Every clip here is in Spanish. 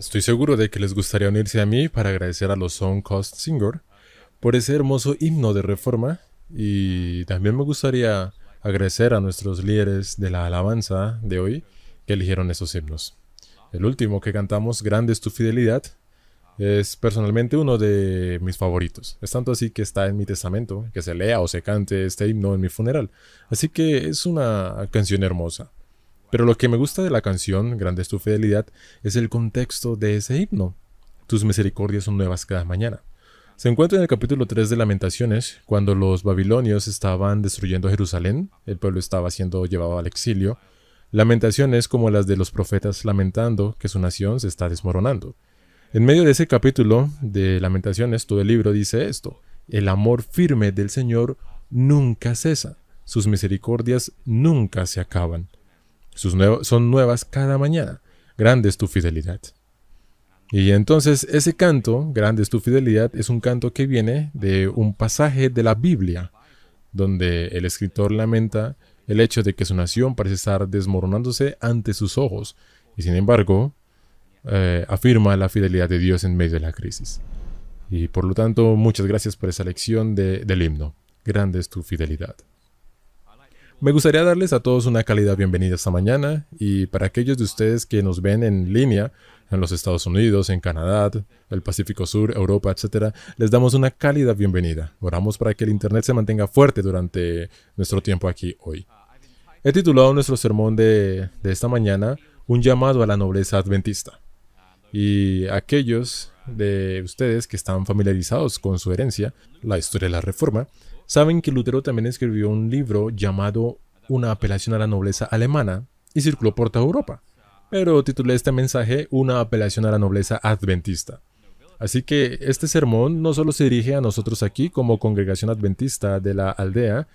Estoy seguro de que les gustaría unirse a mí para agradecer a los Sound Cost Singer por ese hermoso himno de reforma y también me gustaría agradecer a nuestros líderes de la alabanza de hoy que eligieron esos himnos. El último que cantamos, Grande es tu fidelidad, es personalmente uno de mis favoritos. Es tanto así que está en mi testamento, que se lea o se cante este himno en mi funeral. Así que es una canción hermosa. Pero lo que me gusta de la canción, Grande es tu fidelidad, es el contexto de ese himno. Tus misericordias son nuevas cada mañana. Se encuentra en el capítulo 3 de Lamentaciones, cuando los babilonios estaban destruyendo Jerusalén, el pueblo estaba siendo llevado al exilio. Lamentaciones como las de los profetas lamentando que su nación se está desmoronando. En medio de ese capítulo de Lamentaciones, todo el libro dice esto: el amor firme del Señor nunca cesa, sus misericordias nunca se acaban. Son nuevas cada mañana. Grande es tu fidelidad. Y entonces ese canto, Grande es tu fidelidad, es un canto que viene de un pasaje de la Biblia, donde el escritor lamenta el hecho de que su nación parece estar desmoronándose ante sus ojos, y sin embargo, afirma la fidelidad de Dios en medio de la crisis. Y por lo tanto, muchas gracias por esa lección del himno. Grande es tu fidelidad. Me gustaría darles a todos una cálida bienvenida esta mañana y para aquellos de ustedes que nos ven en línea en los Estados Unidos, en Canadá, el Pacífico Sur, Europa, etcétera, les damos una cálida bienvenida. Oramos para que el Internet se mantenga fuerte durante nuestro tiempo aquí hoy. He titulado nuestro sermón de esta mañana Un llamado a la nobleza adventista. Y aquellos de ustedes que están familiarizados con su herencia, la historia de la Reforma, saben que Lutero también escribió un libro llamado Una apelación a la nobleza alemana y circuló por toda Europa. Pero titulé este mensaje Una apelación a la nobleza adventista. Así que este sermón no solo se dirige a nosotros aquí como congregación adventista de la aldea,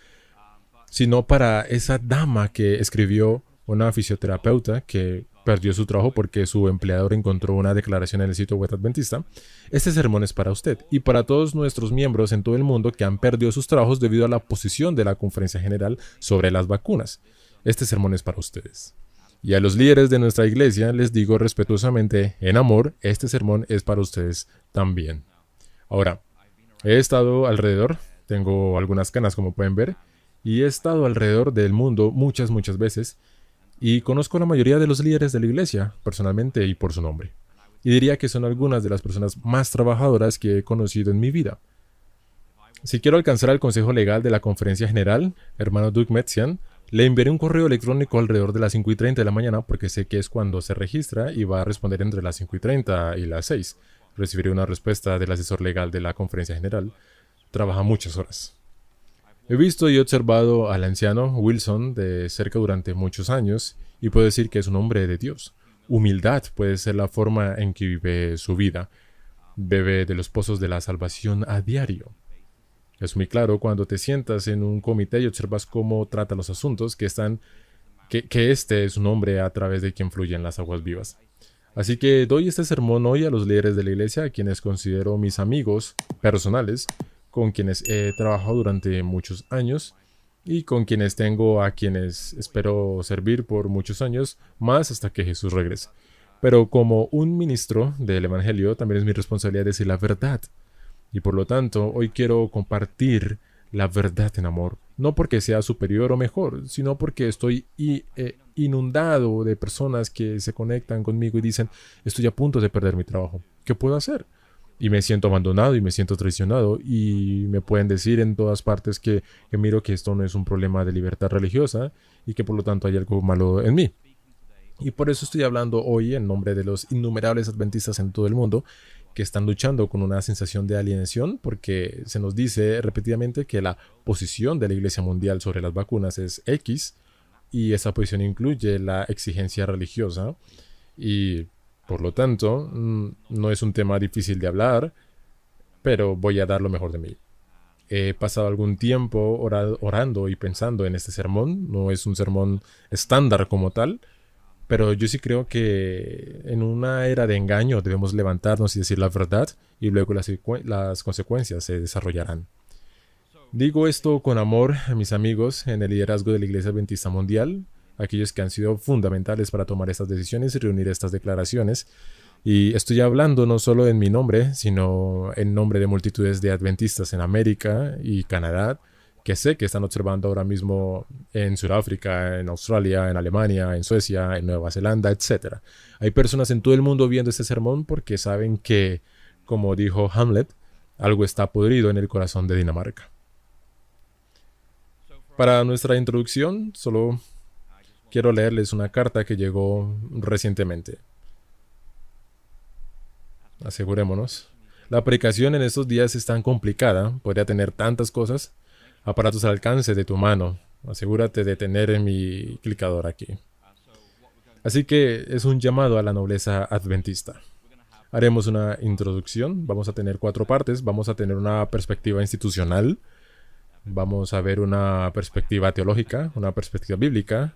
sino para esa dama que escribió, una fisioterapeuta que perdió su trabajo porque su empleador encontró una declaración en el sitio web adventista. Este sermón es para usted y para todos nuestros miembros en todo el mundo que han perdido sus trabajos debido a la posición de la Conferencia General sobre las vacunas. Este sermón es para ustedes. Y a los líderes de nuestra iglesia les digo respetuosamente, en amor, este sermón es para ustedes también. Ahora, he estado alrededor, tengo algunas canas como pueden ver, y he estado alrededor del mundo muchas veces, y conozco a la mayoría de los líderes de la iglesia, personalmente y por su nombre. Y diría que son algunas de las personas más trabajadoras que he conocido en mi vida. Si quiero alcanzar al consejo legal de la Conferencia General, hermano Doug Metzian, le enviaré un correo electrónico alrededor de las 5:30 de la mañana porque sé que es cuando se registra y va a responder entre las 5:30 y las 6. Recibiré una respuesta del asesor legal de la Conferencia General. Trabaja muchas horas. He visto y observado al anciano Wilson de cerca durante muchos años y puedo decir que es un hombre de Dios. Humildad puede ser la forma en que vive su vida. Bebe de los pozos de la salvación a diario. Es muy claro cuando te sientas en un comité y observas cómo trata los asuntos que este es un hombre a través de quien fluyen las aguas vivas. Así que doy este sermón hoy a los líderes de la iglesia, a quienes considero mis amigos personales, con quienes he trabajado durante muchos años y con quienes tengo a quienes espero servir por muchos años más hasta que Jesús regrese. Pero como un ministro del Evangelio también es mi responsabilidad decir la verdad. Y por lo tanto, hoy quiero compartir la verdad en amor. No porque sea superior o mejor, sino porque estoy inundado de personas que se conectan conmigo y dicen, estoy a punto de perder mi trabajo. ¿Qué puedo hacer? Y me siento abandonado y me siento traicionado y me pueden decir en todas partes que miro que esto no es un problema de libertad religiosa y que por lo tanto hay algo malo en mí. Y por eso estoy hablando hoy en nombre de los innumerables adventistas en todo el mundo que están luchando con una sensación de alienación porque se nos dice repetidamente que la posición de la Iglesia Mundial sobre las vacunas es X y esa posición incluye la exigencia religiosa y por lo tanto no es un tema difícil de hablar, pero voy a dar lo mejor de mí. He pasado algún tiempo orando y pensando en este sermón, no es un sermón estándar como tal, pero yo sí creo que en una era de engaño debemos levantarnos y decir la verdad y luego las consecuencias se desarrollarán. Digo esto con amor a mis amigos en el liderazgo de la Iglesia Adventista Mundial, aquellos que han sido fundamentales para tomar estas decisiones y reunir estas declaraciones, Y estoy hablando no solo en mi nombre, sino en nombre de multitudes de adventistas en América y Canadá, que sé que están observando ahora mismo en Sudáfrica, en Australia, en Alemania, en Suecia, en Nueva Zelanda, etc. Hay personas en todo el mundo viendo este sermón porque saben que, como dijo Hamlet, algo está podrido en el corazón de Dinamarca. Para nuestra introducción, solo quiero leerles una carta que llegó recientemente. Asegurémonos. La predicación en estos días es tan complicada, podría tener tantas cosas, aparatos al alcance de tu mano. Asegúrate de tener mi clicador aquí. Así que es un llamado a la nobleza adventista. Haremos una introducción, vamos a tener 4 partes, vamos a tener una perspectiva institucional, vamos a ver una perspectiva teológica, una perspectiva bíblica,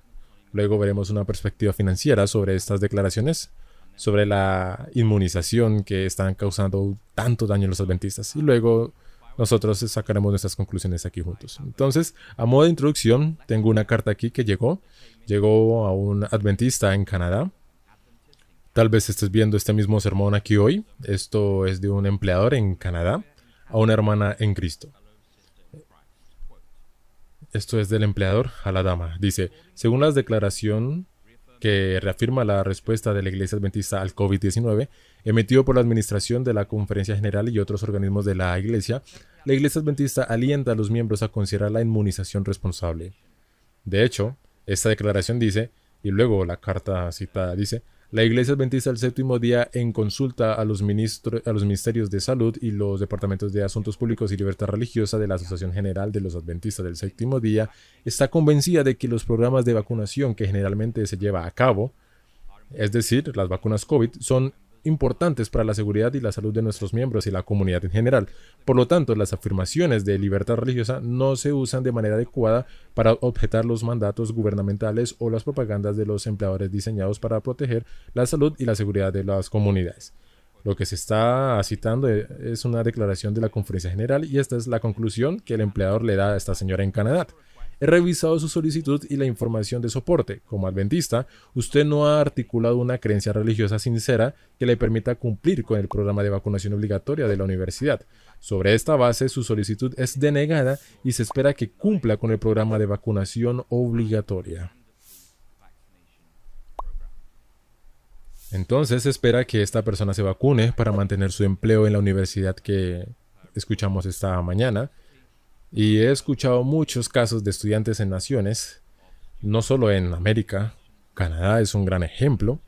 luego veremos una perspectiva financiera sobre estas declaraciones, sobre la inmunización que están causando tanto daño a los adventistas, y luego nosotros sacaremos nuestras conclusiones aquí juntos. Entonces, a modo de introducción, tengo una carta aquí que llegó a un adventista en Canadá. Tal vez estés viendo este mismo sermón aquí hoy. Esto es de un empleador en Canadá a una hermana en Cristo. Esto es del empleador a la dama. Dice, según la declaración que reafirma la respuesta de la Iglesia Adventista al COVID-19, emitido por la Administración de la Conferencia General y otros organismos de la Iglesia Adventista alienta a los miembros a considerar la inmunización responsable. De hecho, esta declaración dice, y luego la carta citada dice, la Iglesia Adventista del Séptimo Día, en consulta a los ministerios de salud y los departamentos de asuntos públicos y libertad religiosa de la Asociación General de los Adventistas del Séptimo Día, está convencida de que los programas de vacunación que generalmente se lleva a cabo, es decir, las vacunas COVID, son importantes para la seguridad y la salud de nuestros miembros y la comunidad en general. Por lo tanto, las afirmaciones de libertad religiosa no se usan de manera adecuada para objetar los mandatos gubernamentales o las propagandas de los empleadores diseñados para proteger la salud y la seguridad de las comunidades. Lo que se está citando es una declaración de la Conferencia General y esta es la conclusión que el empleador le da a esta señora en Canadá. He revisado su solicitud y la información de soporte. Como adventista, usted no ha articulado una creencia religiosa sincera que le permita cumplir con el programa de vacunación obligatoria de la universidad. Sobre esta base, su solicitud es denegada y se espera que cumpla con el programa de vacunación obligatoria. Entonces, se espera que esta persona se vacune para mantener su empleo en la universidad que escuchamos esta mañana. Y he escuchado muchos casos de estudiantes en naciones, no solo en América, Canadá es un gran ejemplo,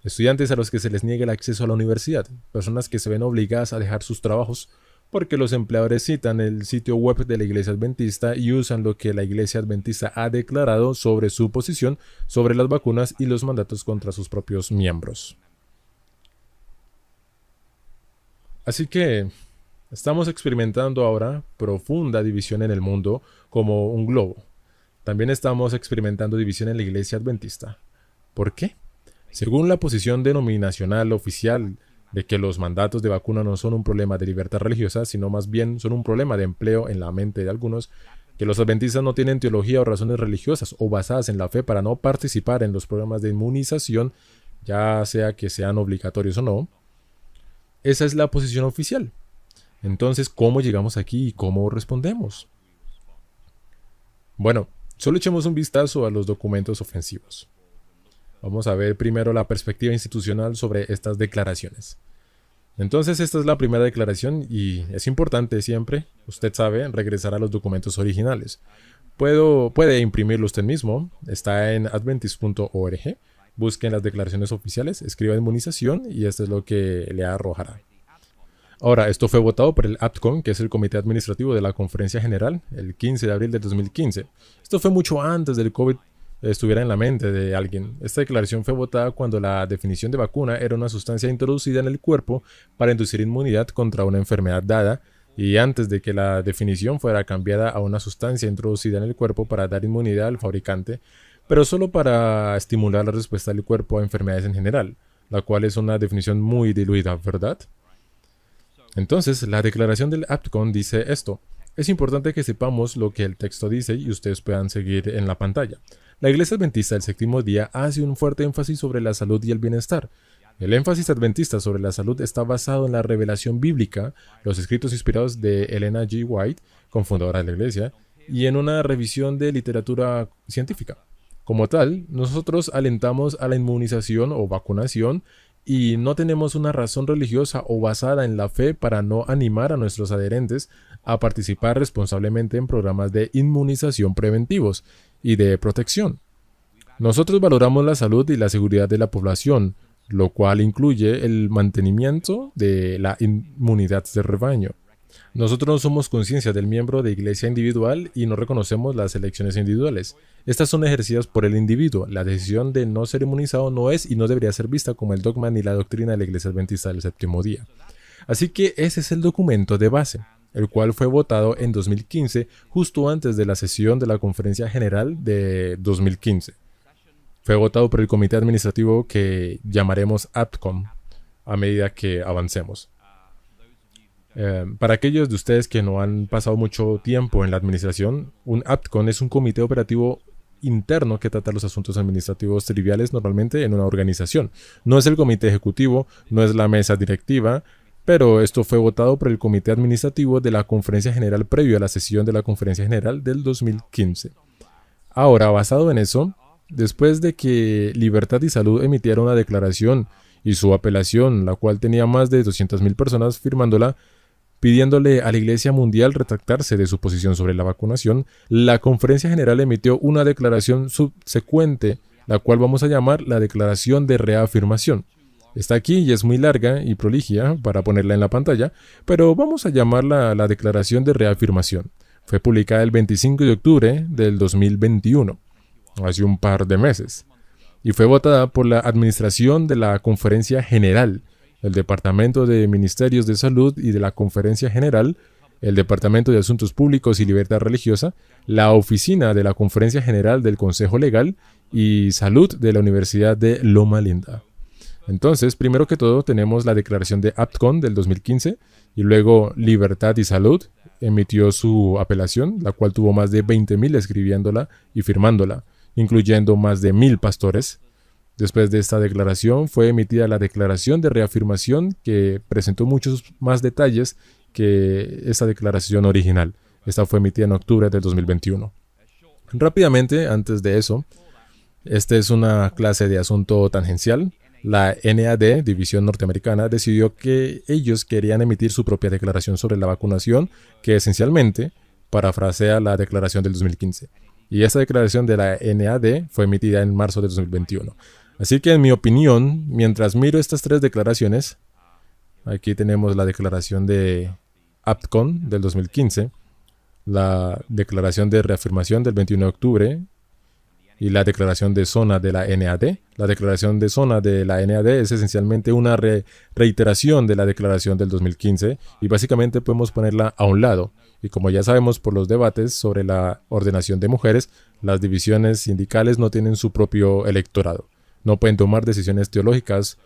estudiantes a los que se les niega el acceso a la universidad, personas que se ven obligadas a dejar sus trabajos porque los empleadores citan el sitio web de la Iglesia Adventista y usan lo que la Iglesia Adventista ha declarado sobre su posición sobre las vacunas y los mandatos contra sus propios miembros. Así que estamos experimentando ahora profunda división en el mundo como un globo. También estamos experimentando división en la Iglesia Adventista. ¿Por qué? Según la posición denominacional oficial de que los mandatos de vacuna no son un problema de libertad religiosa, sino más bien son un problema de empleo en la mente de algunos, que los adventistas no tienen teología o razones religiosas o basadas en la fe para no participar en los programas de inmunización, ya sea que sean obligatorios o no. Esa es la posición oficial. Entonces, ¿cómo llegamos aquí y cómo respondemos? Bueno, solo echemos un vistazo a los documentos ofensivos. Vamos a ver primero la perspectiva institucional sobre estas declaraciones. Entonces, esta es la primera declaración y es importante siempre, usted sabe, regresar a los documentos originales. Puede imprimirlo usted mismo, está en adventist.org, busquen las declaraciones oficiales, escriba inmunización y esto es lo que le arrojará. Ahora, esto fue votado por el APCON, que es el Comité Administrativo de la Conferencia General, el 15 de abril de 2015. Esto fue mucho antes del COVID estuviera en la mente de alguien. Esta declaración fue votada cuando la definición de vacuna era una sustancia introducida en el cuerpo para inducir inmunidad contra una enfermedad dada, y antes de que la definición fuera cambiada a una sustancia introducida en el cuerpo para dar inmunidad al fabricante, pero solo para estimular la respuesta del cuerpo a enfermedades en general, la cual es una definición muy diluida, ¿verdad? Entonces, la declaración del APCON dice esto. Es importante que sepamos lo que el texto dice y ustedes puedan seguir en la pantalla. La Iglesia Adventista del Séptimo Día hace un fuerte énfasis sobre la salud y el bienestar. El énfasis adventista sobre la salud está basado en la revelación bíblica, los escritos inspirados de Elena G. White, cofundadora de la Iglesia, y en una revisión de literatura científica. Como tal, nosotros alentamos a la inmunización o vacunación y no tenemos una razón religiosa o basada en la fe para no animar a nuestros adherentes a participar responsablemente en programas de inmunización preventivos y de protección. Nosotros valoramos la salud y la seguridad de la población, lo cual incluye el mantenimiento de la inmunidad de rebaño. Nosotros no somos conciencia del miembro de iglesia individual y no reconocemos las elecciones individuales. Estas son ejercidas por el individuo. La decisión de no ser inmunizado no es y no debería ser vista como el dogma ni la doctrina de la Iglesia Adventista del Séptimo Día. Así que ese es el documento de base, el cual fue votado en 2015, justo antes de la sesión de la Conferencia General de 2015. Fue votado por el comité administrativo que llamaremos APCOM a medida que avancemos. Para aquellos de ustedes que no han pasado mucho tiempo en la administración, un APCOM es un comité operativo interno que trata los asuntos administrativos triviales normalmente en una organización. No es el comité ejecutivo, no es la mesa directiva, pero esto fue votado por el comité administrativo de la Conferencia General previo a la sesión de la Conferencia General del 2015. Ahora, basado en eso, después de que Libertad y Salud emitiera una declaración y su apelación, la cual tenía más de 200,000 personas firmándola, pidiéndole a la Iglesia Mundial retractarse de su posición sobre la vacunación, la Conferencia General emitió una declaración subsecuente, la cual vamos a llamar la Declaración de Reafirmación. Está aquí y es muy larga y proligia para ponerla en la pantalla, pero vamos a llamarla la Declaración de Reafirmación. Fue publicada el 25 de octubre del 2021, hace un par de meses, y fue votada por la Administración de la Conferencia General, el Departamento de Ministerios de Salud y de la Conferencia General, el Departamento de Asuntos Públicos y Libertad Religiosa, la Oficina de la Conferencia General del Consejo Legal y Salud de la Universidad de Loma Linda. Entonces, primero que todo, tenemos la declaración de APCOM del 2015 y luego Libertad y Salud emitió su apelación, la cual tuvo más de 20,000 escribiéndola y firmándola, incluyendo más de 1,000 pastores. Después de esta declaración fue emitida la Declaración de Reafirmación, que presentó muchos más detalles que esta declaración original. Esta fue emitida en octubre del 2021. Rápidamente, antes de eso, esta es una clase de asunto tangencial. La NAD, División Norteamericana, decidió que ellos querían emitir su propia declaración sobre la vacunación, que esencialmente parafrasea la declaración del 2015. Y esta declaración de la NAD fue emitida en marzo de 2021. Así que, en mi opinión, mientras miro estas tres declaraciones, aquí tenemos la declaración de APCOM del 2015, la declaración de reafirmación del 21 de octubre y la declaración de zona de la NAD. La declaración de zona de la NAD es esencialmente una reiteración de la declaración del 2015 y básicamente podemos ponerla a un lado. Y como ya sabemos por los debates sobre la ordenación de mujeres, las divisiones sindicales no tienen su propio electorado. No pueden tomar decisiones teológicas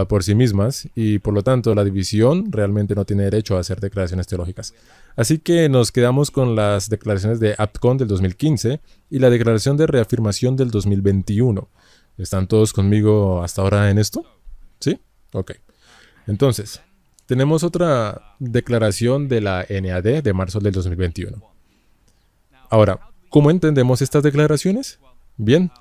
por sí mismas y por lo tanto la división realmente no tiene derecho a hacer declaraciones teológicas. Así que nos quedamos con las declaraciones de APCOM del 2015 y la declaración de reafirmación del 2021. ¿Están todos conmigo hasta ahora en esto? ¿Sí? Ok. Entonces, tenemos otra declaración de la NAD de marzo del 2021. Ahora, ¿cómo entendemos estas declaraciones? Bien.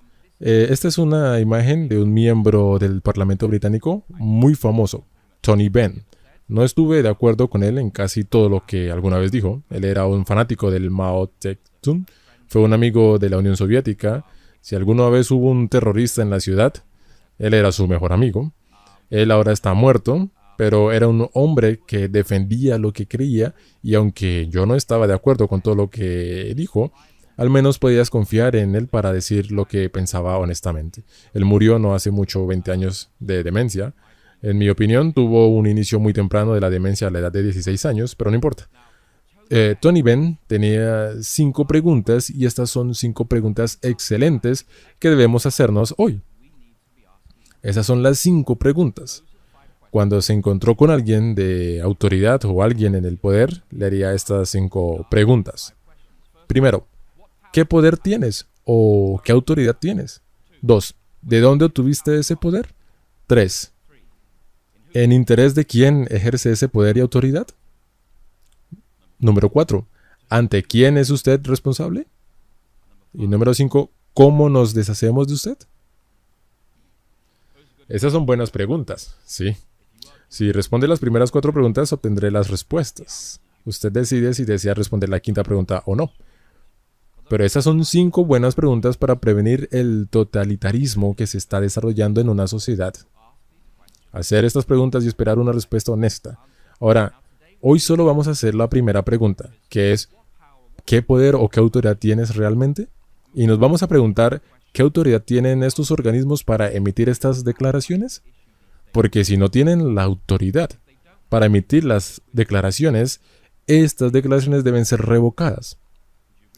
Esta es una imagen de un miembro del Parlamento británico muy famoso, Tony Benn. No estuve de acuerdo con él en casi todo lo que alguna vez dijo. Él era un fanático del Mao Zedong, fue un amigo de la Unión Soviética. Si alguna vez hubo un terrorista en la ciudad, él era su mejor amigo. Él ahora está muerto, pero era un hombre que defendía lo que creía y aunque yo no estaba de acuerdo con todo lo que dijo, al menos podías confiar en él para decir lo que pensaba honestamente. Él murió no hace mucho, 20 años de demencia. En mi opinión, tuvo un inicio muy temprano de la demencia a la edad de 16 años, pero no importa. Tony Benn tenía 5 preguntas y estas son 5 preguntas excelentes que debemos hacernos hoy. Esas son las 5 preguntas. Cuando se encontró con alguien de autoridad o alguien en el poder, le haría estas 5 preguntas. Primero, ¿qué poder tienes o qué autoridad tienes? 2. ¿De dónde obtuviste ese poder? 3. ¿En interés de quién ejerce ese poder y autoridad? Número 4. ¿Ante quién es usted responsable? Y número 5. ¿Cómo nos deshacemos de usted? Esas son buenas preguntas, sí. Si responde las primeras 4 preguntas, obtendré las respuestas. Usted decide si desea responder la quinta pregunta o no. Pero esas son 5 buenas preguntas para prevenir el totalitarismo que se está desarrollando en una sociedad. Hacer estas preguntas y esperar una respuesta honesta. Ahora, hoy solo vamos a hacer la primera pregunta, que es ¿qué poder o qué autoridad tienes realmente? Y nos vamos a preguntar ¿qué autoridad tienen estos organismos para emitir estas declaraciones? Porque si no tienen la autoridad para emitir las declaraciones, estas declaraciones deben ser revocadas.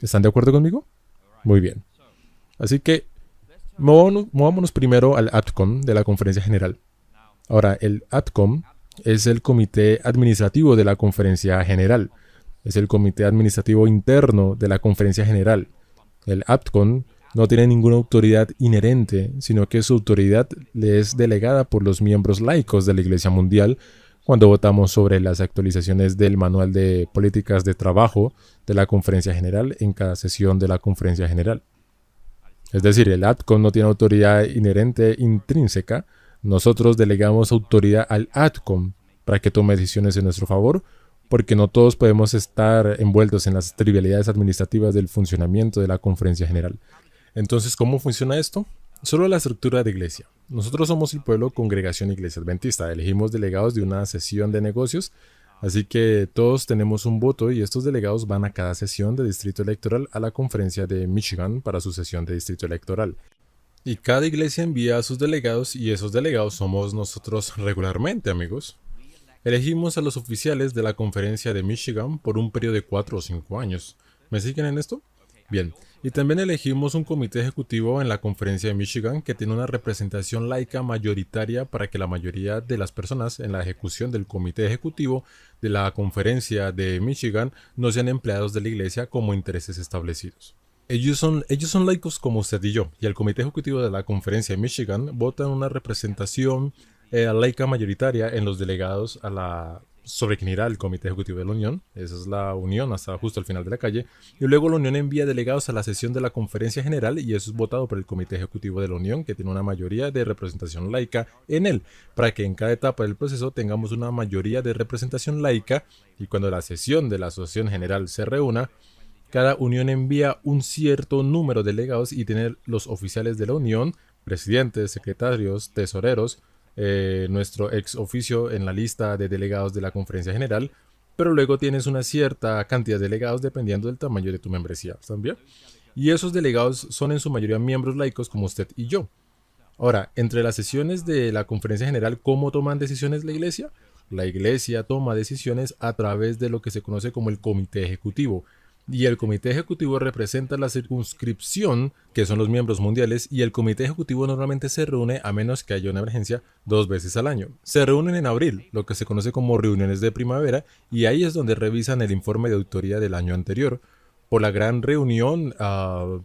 ¿Están de acuerdo conmigo? Muy bien. Así que movámonos primero al ATCOM de la Conferencia General. Ahora, el ATCOM es el comité administrativo de la Conferencia General. Es el comité administrativo interno de la Conferencia General. El ATCOM no tiene ninguna autoridad inherente, sino que su autoridad le es delegada por los miembros laicos de la Iglesia Mundial cuando votamos sobre las actualizaciones del Manual de Políticas de Trabajo de la Conferencia General en cada sesión de la Conferencia General. Es decir, el ATCOM no tiene autoridad inherente intrínseca. Nosotros delegamos autoridad al ATCOM para que tome decisiones en nuestro favor, porque no todos podemos estar envueltos en las trivialidades administrativas del funcionamiento de la Conferencia General. Entonces, ¿cómo funciona esto? Solo la estructura de iglesia. Nosotros somos el pueblo Congregación Iglesia Adventista. Elegimos delegados de una sesión de negocios, así que todos tenemos un voto y estos delegados van a cada sesión de distrito electoral a la conferencia de Michigan para su sesión de distrito electoral. Y cada iglesia envía a sus delegados y esos delegados somos nosotros regularmente, amigos. Elegimos a los oficiales de la conferencia de Michigan por un periodo de 4 o 5 años. ¿Me siguen en esto? Bien. Y también elegimos un comité ejecutivo en la conferencia de Michigan que tiene una representación laica mayoritaria para que la mayoría de las personas en la ejecución del comité ejecutivo de la conferencia de Michigan no sean empleados de la iglesia como intereses establecidos. Ellos son laicos como usted y yo, y el comité ejecutivo de la conferencia de Michigan vota en una representación laica mayoritaria en los delegados sobre quien irá el comité ejecutivo de la Unión. Esa es la Unión hasta justo al final de la calle. Y luego la Unión envía delegados a la sesión de la conferencia general y eso es votado por el comité ejecutivo de la Unión, que tiene una mayoría de representación laica en él, para que en cada etapa del proceso tengamos una mayoría de representación laica y cuando la sesión de la asociación general se reúna, cada unión envía un cierto número de delegados y tiene los oficiales de la unión, presidentes, secretarios, tesoreros, nuestro ex oficio en la lista de delegados de la conferencia general, pero luego tienes una cierta cantidad de delegados dependiendo del tamaño de tu membresía, ¿están bien? Y esos delegados son en su mayoría miembros laicos como usted y yo. Ahora, entre las sesiones de la conferencia general, ¿cómo toman decisiones la iglesia? La iglesia toma decisiones a través de lo que se conoce como el comité ejecutivo. Y el comité ejecutivo representa la circunscripción, que son los miembros mundiales, y el comité ejecutivo normalmente se reúne, a menos que haya una emergencia, 2 veces al año. Se reúnen en abril, lo que se conoce como reuniones de primavera, y ahí es donde revisan el informe de auditoría del año anterior. Por la gran reunión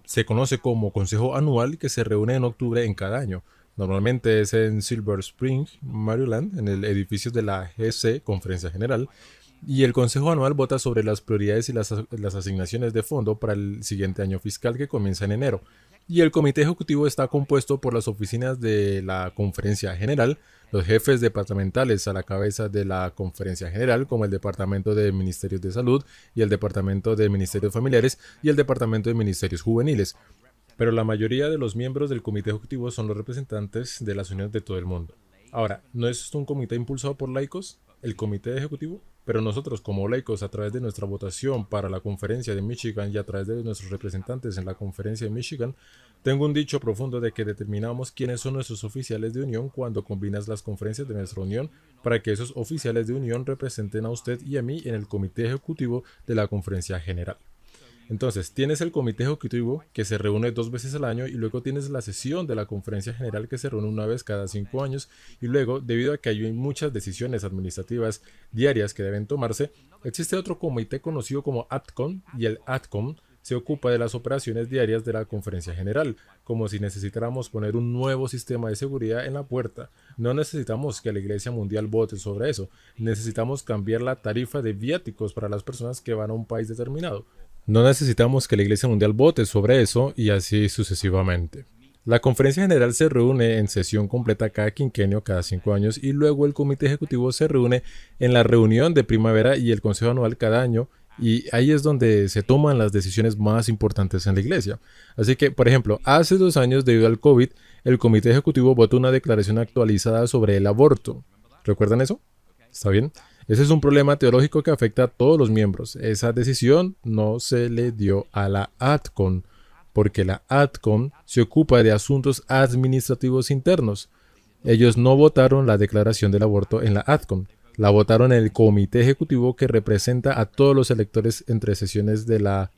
se conoce como Consejo Anual, que se reúne en octubre en cada año. Normalmente es en Silver Spring, Maryland, en el edificio de la GC, Conferencia General. Y el Consejo Anual vota sobre las prioridades y las asignaciones de fondo para el siguiente año fiscal que comienza en enero. Y el Comité Ejecutivo está compuesto por las oficinas de la Conferencia General, los jefes departamentales a la cabeza de la Conferencia General, como el Departamento de Ministerios de Salud y el Departamento de Ministerios Familiares y el Departamento de Ministerios Juveniles. Pero la mayoría de los miembros del Comité Ejecutivo son los representantes de las uniones de todo el mundo. Ahora, ¿no es un comité impulsado por laicos, el Comité Ejecutivo? Pero nosotros como laicos, a través de nuestra votación para la conferencia de Michigan y a través de nuestros representantes en la conferencia de Michigan, tengo un dicho profundo de que determinamos quiénes son nuestros oficiales de unión cuando combinas las conferencias de nuestra unión para que esos oficiales de unión representen a usted y a mí en el comité ejecutivo de la conferencia general. Entonces, tienes el comité ejecutivo que se reúne 2 veces al año y luego tienes la sesión de la conferencia general que se reúne una vez cada 5 años y luego, debido a que hay muchas decisiones administrativas diarias que deben tomarse, existe otro comité conocido como ATCOM y el ATCOM se ocupa de las operaciones diarias de la conferencia general, como si necesitáramos poner un nuevo sistema de seguridad en la puerta. No necesitamos que la Iglesia Mundial vote sobre eso, necesitamos cambiar la tarifa de viáticos para las personas que van a un país determinado. No necesitamos que la Iglesia Mundial vote sobre eso y así sucesivamente. La conferencia general se reúne en sesión completa cada quinquenio, cada 5 años, y luego el comité ejecutivo se reúne en la reunión de primavera y el consejo anual cada año, y ahí es donde se toman las decisiones más importantes en la iglesia. Así que, por ejemplo, hace 2 años, debido al COVID, el comité ejecutivo votó una declaración actualizada sobre el aborto. ¿Recuerdan eso? ¿Está bien? Ese es un problema teológico que afecta a todos los miembros. Esa decisión no se le dio a la ADCON, porque la ADCON se ocupa de asuntos administrativos internos. Ellos no votaron la declaración del aborto en la ADCON, la votaron en el comité ejecutivo que representa a todos los electores entre sesiones de la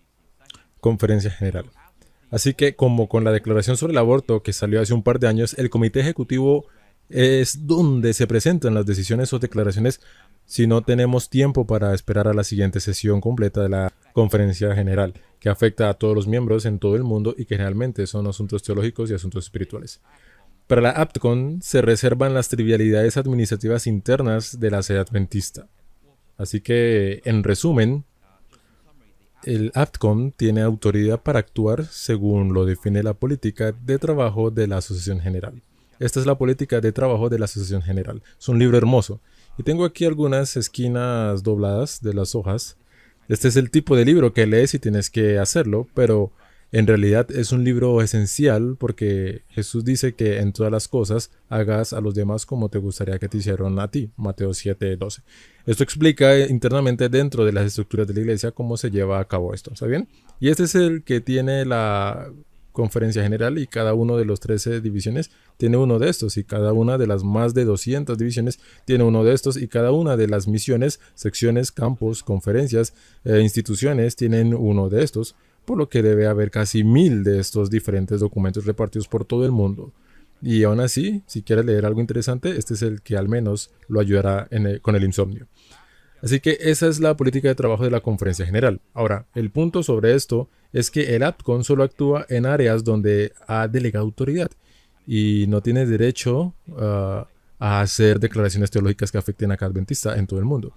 conferencia general. Así que, como con la declaración sobre el aborto que salió hace un par de años, el comité ejecutivo es donde se presentan las decisiones o declaraciones si no tenemos tiempo para esperar a la siguiente sesión completa de la conferencia general, que afecta a todos los miembros en todo el mundo y que generalmente son asuntos teológicos y asuntos espirituales. Para la APTCON se reservan las trivialidades administrativas internas de la sede adventista. Así que, en resumen, el APTCON tiene autoridad para actuar según lo define la política de trabajo de la Asociación General. Esta es la política de trabajo de la Asociación General. Es un libro hermoso. Y tengo aquí algunas esquinas dobladas de las hojas. Este es el tipo de libro que lees y tienes que hacerlo, pero en realidad es un libro esencial porque Jesús dice que en todas las cosas hagas a los demás como te gustaría que te hicieran a ti. Mateo 7:12. Esto explica internamente dentro de las estructuras de la iglesia cómo se lleva a cabo esto. ¿Está bien? Y este es el que tiene la conferencia general y cada uno de los 13 divisiones tiene uno de estos y cada una de las más de 200 divisiones tiene uno de estos y cada una de las misiones, secciones, campos, conferencias, instituciones tienen uno de estos, por lo que debe haber casi 1000 de estos diferentes documentos repartidos por todo el mundo. Y aún así, si quieres leer algo interesante, este es el que al menos lo ayudará con el insomnio. Así que esa es la política de trabajo de la conferencia general. Ahora, el punto sobre esto es que el APTCON solo actúa en áreas donde ha delegado autoridad y no tiene derecho a hacer declaraciones teológicas que afecten a cada adventista en todo el mundo.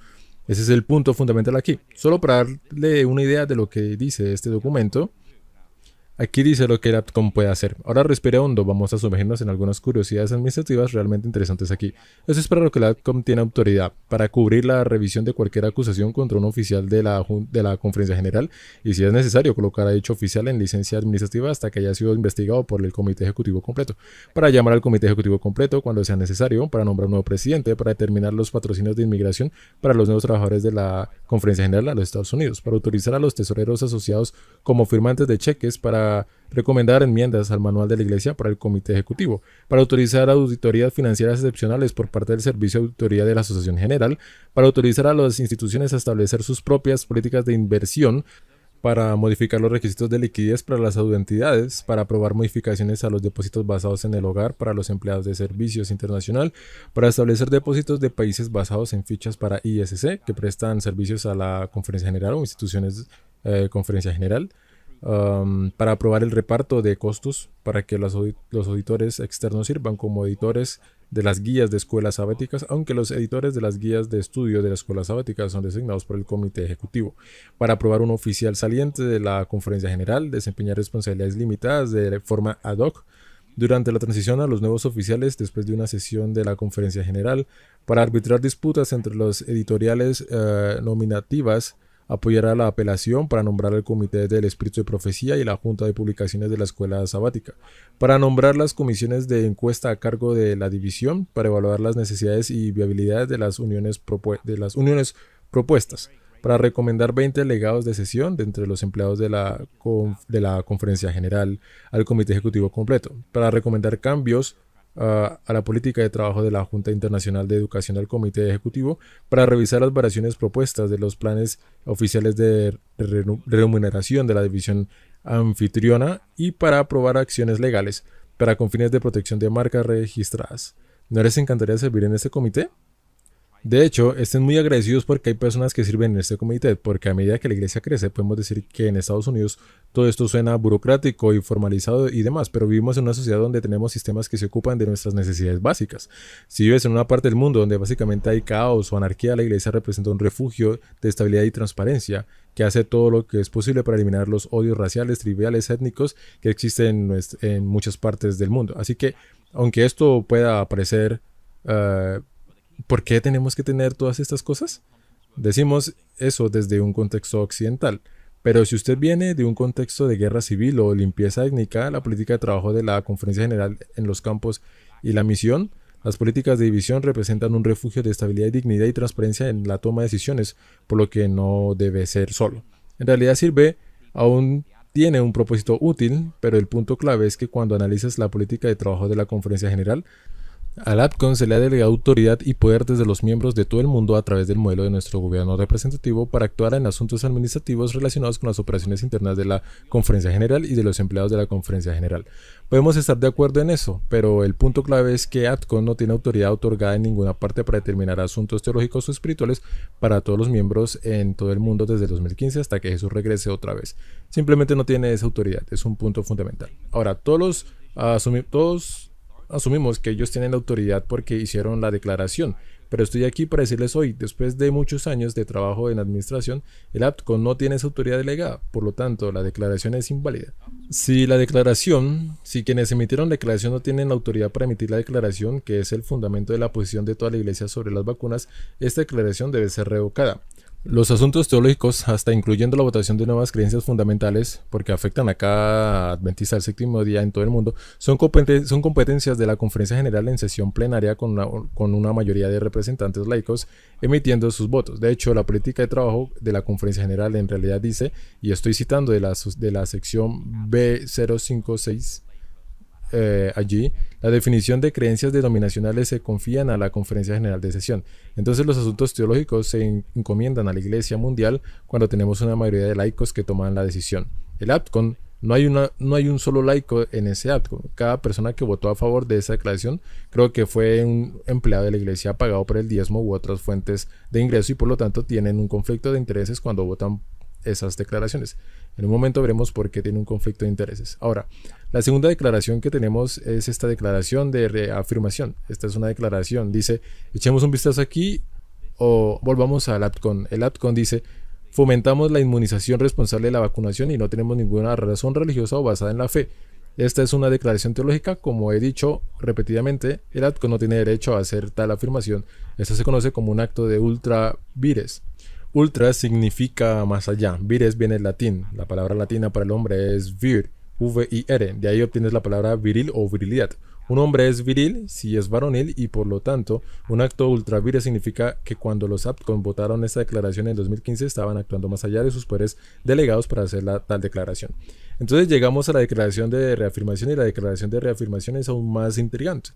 Ese es el punto fundamental aquí. Solo para darle una idea de lo que dice este documento, aquí dice lo que el APTCON puede hacer. Ahora respire hondo, vamos a sumergirnos en algunas curiosidades administrativas realmente interesantes aquí. Eso es para lo que el APTCON tiene autoridad, para cubrir la revisión de cualquier acusación contra un oficial de la Conferencia General y si es necesario colocar a dicho oficial en licencia administrativa hasta que haya sido investigado por el Comité Ejecutivo Completo, para llamar al Comité Ejecutivo Completo cuando sea necesario, para nombrar un nuevo presidente, para determinar los patrocinios de inmigración para los nuevos trabajadores de la Conferencia General a los Estados Unidos, para autorizar a los tesoreros asociados como firmantes de cheques, para recomendar enmiendas al manual de la iglesia para el comité ejecutivo, para autorizar auditorías financieras excepcionales por parte del servicio de auditoría de la Asociación General, para autorizar a las instituciones a establecer sus propias políticas de inversión, para modificar los requisitos de liquidez para las entidades, para aprobar modificaciones a los depósitos basados en el hogar para los empleados de servicios internacional, para establecer depósitos de países basados en fichas para ISC que prestan servicios a la Conferencia General o instituciones Conferencia General, para aprobar el reparto de costos para que los auditores externos sirvan como editores de las guías de escuelas sabáticas, aunque los editores de las guías de estudio de las escuelas sabáticas son designados por el comité ejecutivo, para aprobar un oficial saliente de la Conferencia General, desempeñar responsabilidades limitadas de forma ad hoc durante la transición a los nuevos oficiales después de una sesión de la Conferencia General, para arbitrar disputas entre los editoriales nominativas, apoyar a la apelación para nombrar el Comité del Espíritu de Profecía y la Junta de Publicaciones de la Escuela Sabática, para nombrar las comisiones de encuesta a cargo de la división, para evaluar las necesidades y viabilidades de las uniones propuestas, para recomendar 20 delegados de sesión de entre los empleados de la Conferencia General al Comité Ejecutivo completo, para recomendar cambios a la política de trabajo de la Junta Internacional de Educación del Comité Ejecutivo, para revisar las variaciones propuestas de los planes oficiales de remuneración de la división anfitriona y para aprobar acciones legales para con fines de protección de marcas registradas. ¿No les encantaría servir en este comité? De hecho, estén muy agradecidos porque hay personas que sirven en este comité, porque a medida que la iglesia crece, podemos decir que en Estados Unidos todo esto suena burocrático y formalizado y demás, pero vivimos en una sociedad donde tenemos sistemas que se ocupan de nuestras necesidades básicas. Si vives en una parte del mundo donde básicamente hay caos o anarquía, la iglesia representa un refugio de estabilidad y transparencia que hace todo lo que es posible para eliminar los odios raciales, triviales, étnicos que existen en muchas partes del mundo. Así que, aunque esto pueda parecer... ¿por qué tenemos que tener todas estas cosas? Decimos eso desde un contexto occidental, pero si usted viene de un contexto de guerra civil o limpieza étnica, la política de trabajo de la Conferencia General en los campos y la misión, las políticas de división representan un refugio de estabilidad, dignidad y transparencia en la toma de decisiones, por lo que no debe ser solo. En realidad aún tiene un propósito útil, pero el punto clave es que cuando analizas la política de trabajo de la Conferencia General, al ADCON se le ha delegado autoridad y poder desde los miembros de todo el mundo a través del modelo de nuestro gobierno representativo para actuar en asuntos administrativos relacionados con las operaciones internas de la Conferencia General y de los empleados de la Conferencia General. Podemos estar de acuerdo en eso, pero el punto clave es que ADCON no tiene autoridad otorgada en ninguna parte para determinar asuntos teológicos o espirituales para todos los miembros en todo el mundo desde el 2015 hasta que Jesús regrese otra vez. Simplemente no tiene esa autoridad, es un punto fundamental. Ahora, todos asumimos que ellos tienen la autoridad porque hicieron la declaración, pero estoy aquí para decirles hoy, después de muchos años de trabajo en administración, el ADCON no tiene esa autoridad delegada, por lo tanto, la declaración es inválida. Si quienes emitieron la declaración no tienen la autoridad para emitir la declaración, que es el fundamento de la posición de toda la iglesia sobre las vacunas, esta declaración debe ser revocada. Los asuntos teológicos, hasta incluyendo la votación de nuevas creencias fundamentales, porque afectan a cada adventista del séptimo día en todo el mundo, son competencias de la Conferencia General en sesión plenaria con una mayoría de representantes laicos emitiendo sus votos. De hecho, la política de trabajo de la Conferencia General en realidad dice, y estoy citando de la sección B056, allí, la definición de creencias denominacionales se confían a la Conferencia General de Sesión. Entonces los asuntos teológicos se encomiendan a la Iglesia Mundial cuando tenemos una mayoría de laicos que toman la decisión. El ADCON, no hay un solo laico en ese ADCON. Cada persona que votó a favor de esa declaración creo que fue un empleado de la Iglesia pagado por el diezmo u otras fuentes de ingreso y por lo tanto tienen un conflicto de intereses cuando votan esas declaraciones. En un momento veremos por qué tiene un conflicto de intereses. Ahora, la segunda declaración que tenemos es esta declaración de reafirmación. Esta es una declaración, dice, echemos un vistazo aquí o volvamos al ADCON. El ADCON dice, fomentamos la inmunización responsable de la vacunación y no tenemos ninguna razón religiosa o basada en la fe. Esta es una declaración teológica, como he dicho repetidamente, el ADCON no tiene derecho a hacer tal afirmación. Esto se conoce como un acto de ultra vires. Ultra significa más allá. Vires viene del latín. La palabra latina para el hombre es vir, V-I-R. De ahí obtienes la palabra viril o virilidad. Un hombre es viril si es varonil y por lo tanto un acto ultra vires significa que cuando los ADCON votaron esta declaración en 2015 estaban actuando más allá de sus poderes delegados para hacer tal declaración. Entonces llegamos a la declaración de reafirmación y la declaración de reafirmación es aún más intrigante.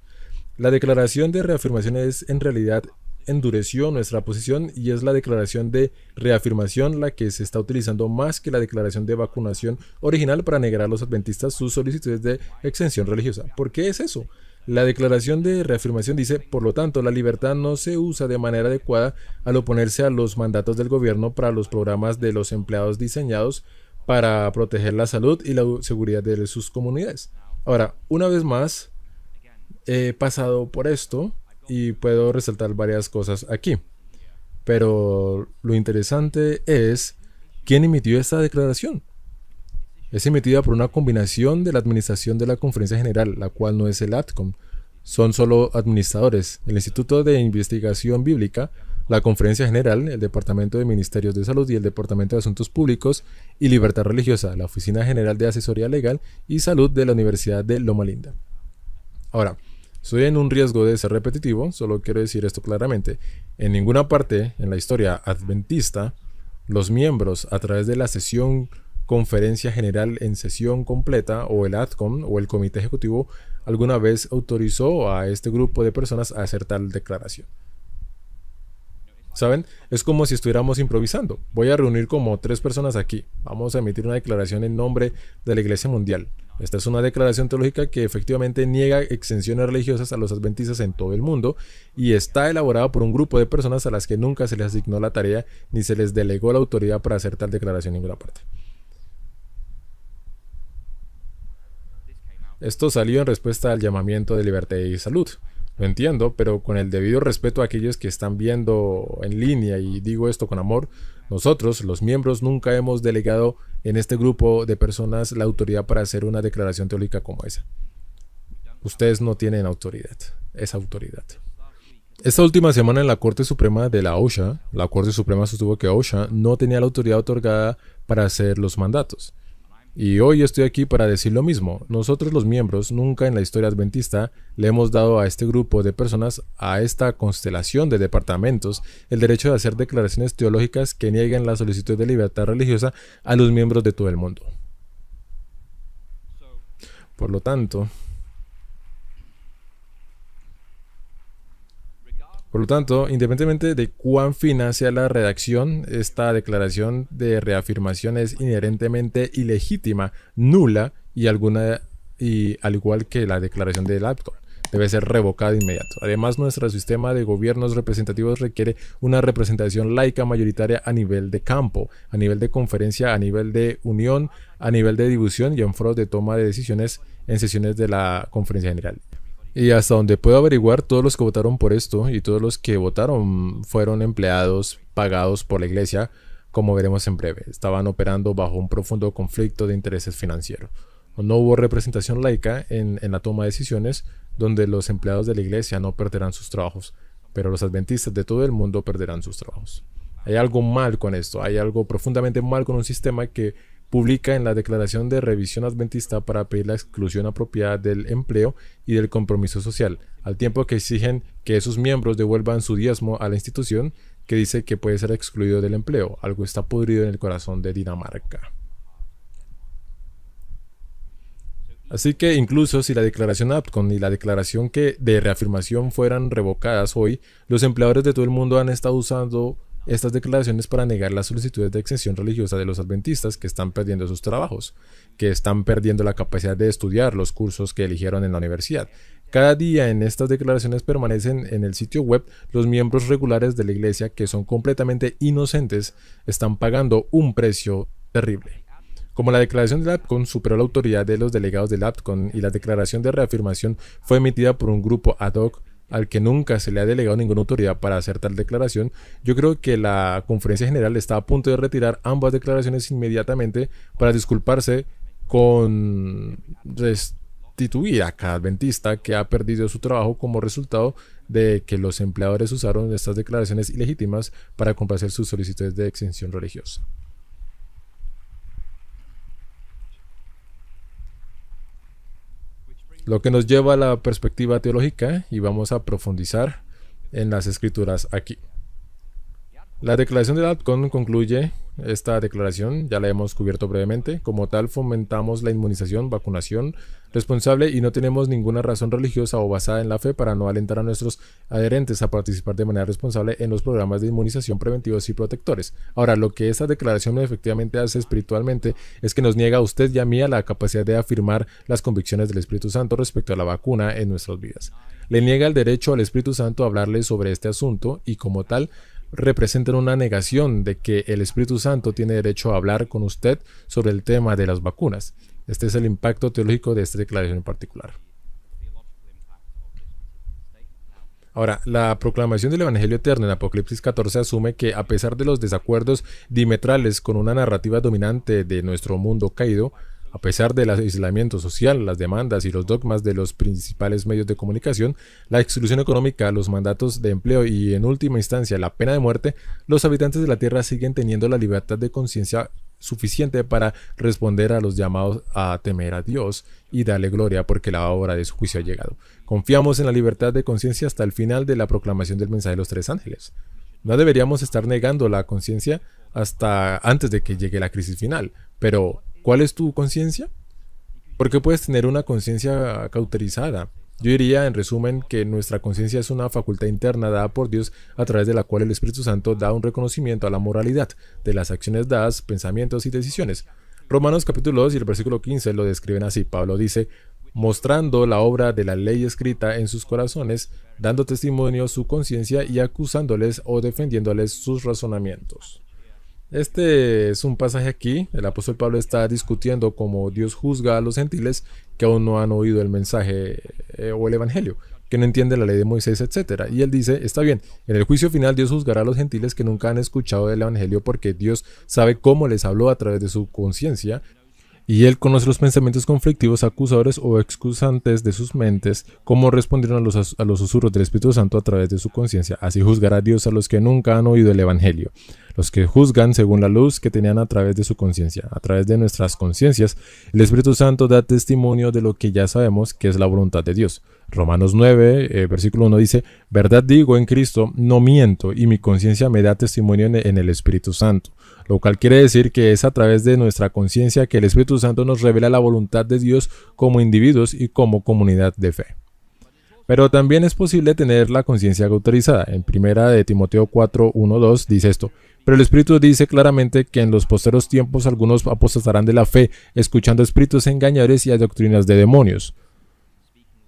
La declaración de reafirmación en realidad endureció nuestra posición y es la declaración de reafirmación la que se está utilizando más que la declaración de vacunación original para negar a los adventistas sus solicitudes de exención religiosa. ¿Por qué es eso? La declaración de reafirmación dice, por lo tanto, la libertad no se usa de manera adecuada al oponerse a los mandatos del gobierno para los programas de los empleados diseñados para proteger la salud y la seguridad de sus comunidades. Ahora, una vez más, he pasado por esto y puedo resaltar varias cosas aquí. Pero lo interesante es quién emitió esta declaración. Es emitida por una combinación de la administración de la Conferencia General, la cual no es el ADCON. Son solo administradores. El Instituto de Investigación Bíblica, la Conferencia General, el Departamento de Ministerios de Salud y el Departamento de Asuntos Públicos y Libertad Religiosa, la Oficina General de Asesoría Legal y Salud de la Universidad de Loma Linda. Ahora, estoy en un riesgo de ser repetitivo, solo quiero decir esto claramente. En ninguna parte en la historia adventista, los miembros a través de la Conferencia General en sesión completa o el ADCON o el Comité Ejecutivo alguna vez autorizó a este grupo de personas a hacer tal declaración. ¿Saben? Es como si estuviéramos improvisando. Voy a reunir como 3 personas aquí. Vamos a emitir una declaración en nombre de la Iglesia Mundial. Esta es una declaración teológica que efectivamente niega exenciones religiosas a los adventistas en todo el mundo y está elaborada por un grupo de personas a las que nunca se les asignó la tarea ni se les delegó la autoridad para hacer tal declaración en ninguna parte. Esto salió en respuesta al llamamiento de libertad y salud. Lo entiendo, pero con el debido respeto a aquellos que están viendo en línea, y digo esto con amor, nosotros, los miembros, nunca hemos delegado en este grupo de personas la autoridad para hacer una declaración teológica como esa. Ustedes no tienen autoridad, esa autoridad. Esta última semana en la Corte Suprema de la OSHA, la Corte Suprema sostuvo que OSHA no tenía la autoridad otorgada para hacer los mandatos. Y hoy estoy aquí para decir lo mismo. Nosotros los miembros nunca en la historia adventista le hemos dado a este grupo de personas, a esta constelación de departamentos, el derecho de hacer declaraciones teológicas que nieguen la solicitud de libertad religiosa a los miembros de todo el mundo. Por lo tanto, independientemente de cuán fina sea la redacción, esta declaración de reafirmación es inherentemente ilegítima, nula y al igual que la declaración de LAPCON, debe ser revocada de inmediato. Además, nuestro sistema de gobiernos representativos requiere una representación laica mayoritaria a nivel de campo, a nivel de conferencia, a nivel de unión, a nivel de difusión y en foros de toma de decisiones en sesiones de la conferencia general. Y hasta donde puedo averiguar, todos los que votaron por esto y todos los que votaron fueron empleados pagados por la iglesia, como veremos en breve. Estaban operando bajo un profundo conflicto de intereses financieros. No hubo representación laica en la toma de decisiones, donde los empleados de la iglesia no perderán sus trabajos, pero los adventistas de todo el mundo perderán sus trabajos. Hay algo mal con esto, hay algo profundamente mal con un sistema que publica en la Declaración de Revisión Adventista para pedir la exclusión apropiada del empleo y del compromiso social, al tiempo que exigen que sus miembros devuelvan su diezmo a la institución que dice que puede ser excluido del empleo. Algo está podrido en el corazón de Dinamarca. Así que incluso si la declaración APCON y la declaración de reafirmación fueran revocadas hoy, los empleadores de todo el mundo han estado usando estas declaraciones para negar las solicitudes de exención religiosa de los adventistas que están perdiendo sus trabajos, que están perdiendo la capacidad de estudiar los cursos que eligieron en la universidad. Cada día en estas declaraciones permanecen en el sitio web los miembros regulares de la iglesia que son completamente inocentes, están pagando un precio terrible. Como la declaración del APCON superó la autoridad de los delegados del APCON y la declaración de reafirmación fue emitida por un grupo ad hoc al que nunca se le ha delegado ninguna autoridad para hacer tal declaración, yo creo que la Conferencia General está a punto de retirar ambas declaraciones inmediatamente para disculparse con restituir a cada adventista que ha perdido su trabajo como resultado de que los empleadores usaron estas declaraciones ilegítimas para complacer sus solicitudes de exención religiosa. Lo que nos lleva a la perspectiva teológica y vamos a profundizar en las escrituras aquí. La declaración del APCON concluye esta declaración, ya la hemos cubierto brevemente. Como tal, fomentamos la inmunización, vacunación responsable y no tenemos ninguna razón religiosa o basada en la fe para no alentar a nuestros adherentes a participar de manera responsable en los programas de inmunización preventivos y protectores. Ahora, lo que esta declaración efectivamente hace espiritualmente es que nos niega a usted y a mí a la capacidad de afirmar las convicciones del Espíritu Santo respecto a la vacuna en nuestras vidas. Le niega el derecho al Espíritu Santo a hablarle sobre este asunto y como tal, representan una negación de que el Espíritu Santo tiene derecho a hablar con usted sobre el tema de las vacunas. Este es el impacto teológico de esta declaración en particular. Ahora, la proclamación del Evangelio Eterno en Apocalipsis 14 asume que, a pesar de los desacuerdos diametrales con una narrativa dominante de nuestro mundo caído, a pesar del aislamiento social, las demandas y los dogmas de los principales medios de comunicación, la exclusión económica, los mandatos de empleo y, en última instancia, la pena de muerte, los habitantes de la Tierra siguen teniendo la libertad de conciencia suficiente para responder a los llamados a temer a Dios y darle gloria porque la hora de su juicio ha llegado. Confiamos en la libertad de conciencia hasta el final de la proclamación del mensaje de los 3 ángeles. No deberíamos estar negando la conciencia hasta antes de que llegue la crisis final, pero ¿cuál es tu conciencia? Porque puedes tener una conciencia cauterizada Yo diría, en resumen, que nuestra conciencia es una facultad interna dada por Dios a través de la cual el Espíritu Santo da un reconocimiento a la moralidad de las acciones dadas, pensamientos y decisiones. Romanos capítulo 2 y el versículo 15 lo describen así. Pablo dice, mostrando la obra de la ley escrita en sus corazones, dando testimonio su conciencia y acusándoles o defendiéndoles sus razonamientos. Este es un pasaje aquí, el apóstol Pablo está discutiendo cómo Dios juzga a los gentiles que aún no han oído el mensaje o el evangelio, que no entienden la ley de Moisés, etc. Y él dice, está bien, en el juicio final Dios juzgará a los gentiles que nunca han escuchado el evangelio porque Dios sabe cómo les habló a través de su conciencia. Y él conoce los pensamientos conflictivos, acusadores o excusantes de sus mentes, cómo respondieron a los susurros del Espíritu Santo a través de su conciencia. Así juzgará Dios a los que nunca han oído el Evangelio, los que juzgan según la luz que tenían a través de su conciencia. A través de nuestras conciencias, el Espíritu Santo da testimonio de lo que ya sabemos que es la voluntad de Dios. Romanos 9, versículo 1 dice, verdad digo en Cristo, no miento, y mi conciencia me da testimonio en el Espíritu Santo. Lo cual quiere decir que es a través de nuestra conciencia que el Espíritu Santo nos revela la voluntad de Dios como individuos y como comunidad de fe. Pero también es posible tener la conciencia autorizada. En 1 de Timoteo 4, 1, 2 dice esto. Pero el Espíritu dice claramente que en los posteros tiempos algunos apostatarán de la fe, escuchando espíritus engañadores y a doctrinas de demonios.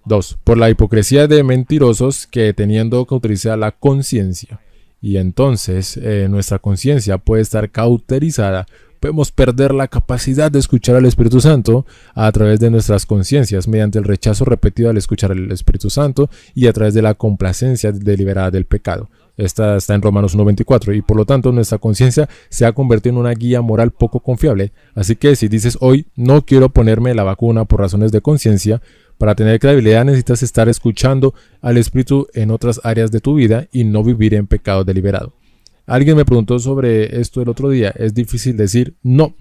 2. Por la hipocresía de mentirosos que teniendo cauterizada la conciencia. Y entonces nuestra conciencia puede estar cauterizada. Podemos perder la capacidad de escuchar al Espíritu Santo a través de nuestras conciencias, mediante el rechazo repetido al escuchar al Espíritu Santo y a través de la complacencia deliberada del pecado. Esta está en Romanos 1:24 y por lo tanto nuestra conciencia se ha convertido en una guía moral poco confiable. Así que si dices hoy no quiero ponerme la vacuna por razones de conciencia, para tener credibilidad necesitas estar escuchando al Espíritu en otras áreas de tu vida y no vivir en pecado deliberado. Alguien me preguntó sobre esto el otro día. Es difícil decir no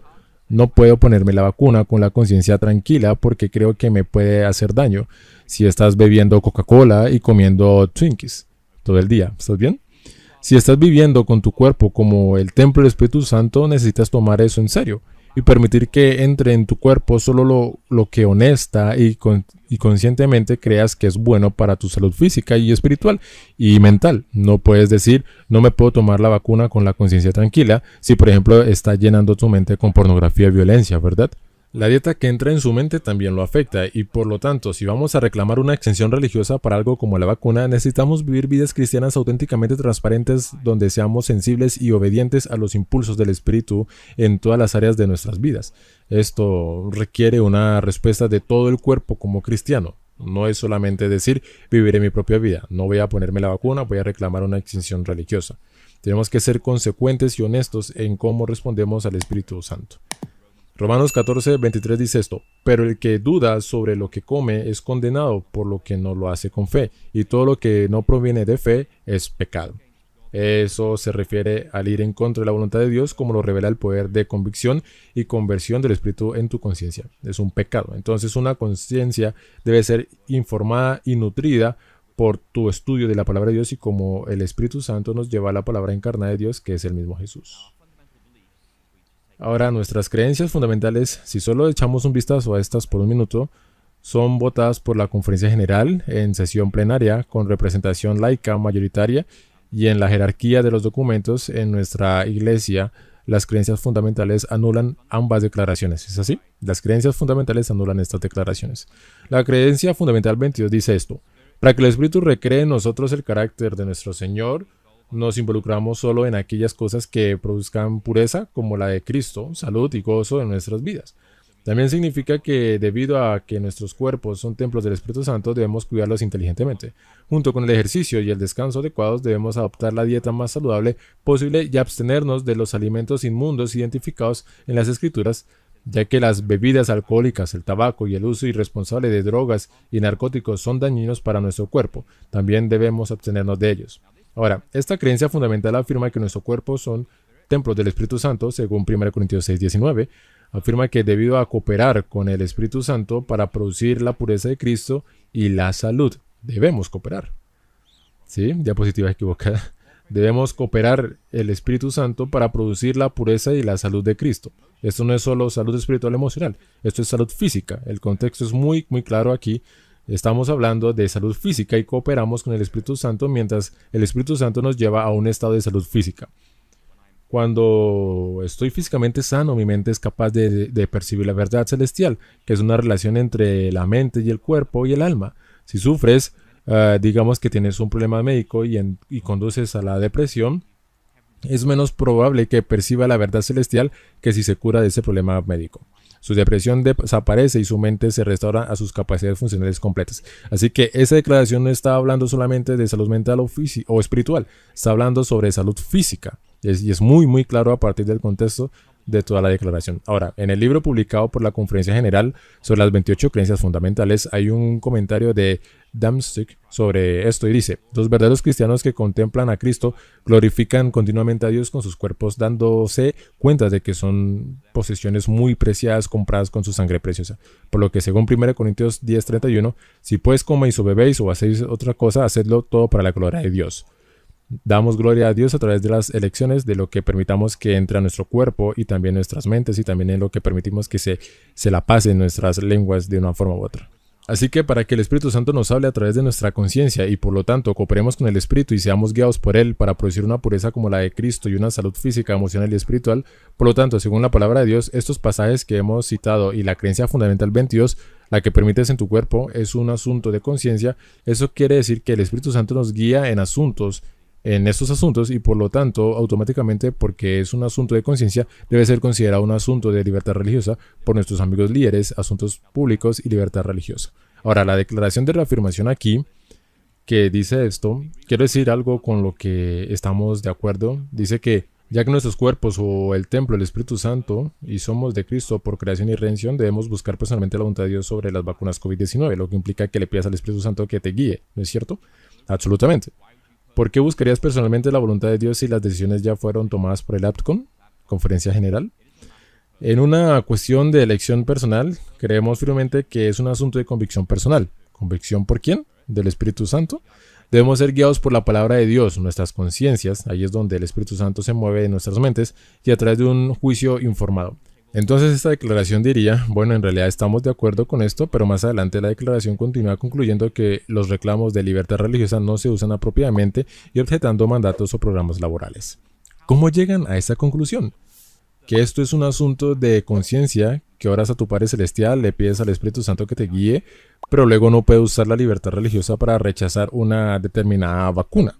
puedo ponerme la vacuna con la conciencia tranquila porque creo que me puede hacer daño si estás bebiendo Coca-Cola y comiendo Twinkies todo el día. ¿Estás bien? Si estás viviendo con tu cuerpo como el templo del Espíritu Santo, necesitas tomar eso en serio y permitir que entre en tu cuerpo solo lo que honesta y conscientemente creas que es bueno para tu salud física y espiritual y mental. No puedes decir, no me puedo tomar la vacuna con la conciencia tranquila si por ejemplo está llenando tu mente con pornografía y violencia, ¿verdad? La dieta que entra en su mente también lo afecta y por lo tanto, si vamos a reclamar una exención religiosa para algo como la vacuna, necesitamos vivir vidas cristianas auténticamente transparentes donde seamos sensibles y obedientes a los impulsos del Espíritu en todas las áreas de nuestras vidas. Esto requiere una respuesta de todo el cuerpo como cristiano. No es solamente decir, viviré mi propia vida, no voy a ponerme la vacuna, voy a reclamar una exención religiosa. Tenemos que ser consecuentes y honestos en cómo respondemos al Espíritu Santo. Romanos 14:23 dice esto, pero el que duda sobre lo que come es condenado por lo que no lo hace con fe, y todo lo que no proviene de fe es pecado. Eso se refiere al ir en contra de la voluntad de Dios, como lo revela el poder de convicción y conversión del Espíritu en tu conciencia. Es un pecado. Entonces una conciencia debe ser informada y nutrida por tu estudio de la palabra de Dios y como el Espíritu Santo nos lleva a la palabra encarnada de Dios, que es el mismo Jesús. Ahora, nuestras creencias fundamentales, si solo echamos un vistazo a estas por un minuto, son votadas por la Conferencia General en sesión plenaria con representación laica mayoritaria y en la jerarquía de los documentos en nuestra iglesia. Las creencias fundamentales anulan ambas declaraciones. ¿Es así? Las creencias fundamentales anulan estas declaraciones. La creencia fundamental 22 dice esto. Para que el Espíritu recree en nosotros el carácter de nuestro Señor, nos involucramos solo en aquellas cosas que produzcan pureza, como la de Cristo, salud y gozo en nuestras vidas. También significa que debido a que nuestros cuerpos son templos del Espíritu Santo, debemos cuidarlos inteligentemente. Junto con el ejercicio y el descanso adecuados, debemos adoptar la dieta más saludable posible y abstenernos de los alimentos inmundos identificados en las Escrituras, ya que las bebidas alcohólicas, el tabaco y el uso irresponsable de drogas y narcóticos son dañinos para nuestro cuerpo. También debemos abstenernos de ellos. Ahora, esta creencia fundamental afirma que nuestro cuerpo son templos del Espíritu Santo, según 1 Corintios 6:19, afirma que debido a cooperar con el Espíritu Santo para producir la pureza de Cristo y la salud, debemos cooperar. ¿Sí? Diapositiva equivocada. Debemos cooperar el Espíritu Santo para producir la pureza y la salud de Cristo. Esto no es solo salud espiritual y emocional, esto es salud física. El contexto es muy claro aquí. Estamos hablando de salud física y cooperamos con el Espíritu Santo mientras el Espíritu Santo nos lleva a un estado de salud física. Cuando estoy físicamente sano, mi mente es capaz de percibir la verdad celestial, que es una relación entre la mente y el cuerpo y el alma. Si sufres, digamos que tienes un problema médico y conduces a la depresión, es menos probable que perciba la verdad celestial que si se cura de ese problema médico. Su depresión desaparece y su mente se restaura a sus capacidades funcionales completas. Así que esa declaración no está hablando solamente de salud mental o espiritual, está hablando sobre salud física. Y es muy, muy claro a partir del contexto de toda la declaración. Ahora, en el libro publicado por la Conferencia General sobre las 28 creencias fundamentales, hay un comentario de Damstick sobre esto y dice: los verdaderos cristianos que contemplan a Cristo glorifican continuamente a Dios con sus cuerpos, dándose cuenta de que son posesiones muy preciadas compradas con su sangre preciosa. Por lo que, según 1 Corintios 10:31, si pues coméis o bebéis o hacéis otra cosa, hacedlo todo para la gloria de Dios. Damos gloria a Dios a través de las elecciones, de lo que permitamos que entre a nuestro cuerpo y también nuestras mentes, y también en lo que permitimos que se la pase en nuestras lenguas de una forma u otra. Así que para que el Espíritu Santo nos hable a través de nuestra conciencia y por lo tanto cooperemos con el Espíritu y seamos guiados por Él para producir una pureza como la de Cristo y una salud física, emocional y espiritual, por lo tanto, según la palabra de Dios, estos pasajes que hemos citado y la creencia fundamental 22, la que permites en tu cuerpo, es un asunto de conciencia. Eso quiere decir que el Espíritu Santo nos guía en estos asuntos y por lo tanto automáticamente, porque es un asunto de conciencia, debe ser considerado un asunto de libertad religiosa por nuestros amigos líderes, asuntos públicos y libertad religiosa. Ahora, la declaración de reafirmación aquí, que dice esto, quiero decir algo con lo que estamos de acuerdo. Dice que ya que nuestros cuerpos o el templo del Espíritu Santo y somos de Cristo por creación y redención, debemos buscar personalmente la voluntad de Dios sobre las vacunas COVID-19, lo que implica que le pidas al Espíritu Santo que te guíe, ¿no es cierto? Absolutamente. ¿Por qué buscarías personalmente la voluntad de Dios si las decisiones ya fueron tomadas por el APCON, Conferencia General? En una cuestión de elección personal, creemos firmemente que es un asunto de convicción personal. ¿Convicción por quién? Del Espíritu Santo. Debemos ser guiados por la palabra de Dios, nuestras conciencias. Ahí es donde el Espíritu Santo se mueve en nuestras mentes y a través de un juicio informado. Entonces esta declaración diría, bueno, en realidad estamos de acuerdo con esto, pero más adelante la declaración continúa concluyendo que los reclamos de libertad religiosa no se usan apropiadamente y objetando mandatos o programas laborales. ¿Cómo llegan a esa conclusión? Que esto es un asunto de conciencia, que oras a tu Padre Celestial, le pides al Espíritu Santo que te guíe, pero luego no puedes usar la libertad religiosa para rechazar una determinada vacuna.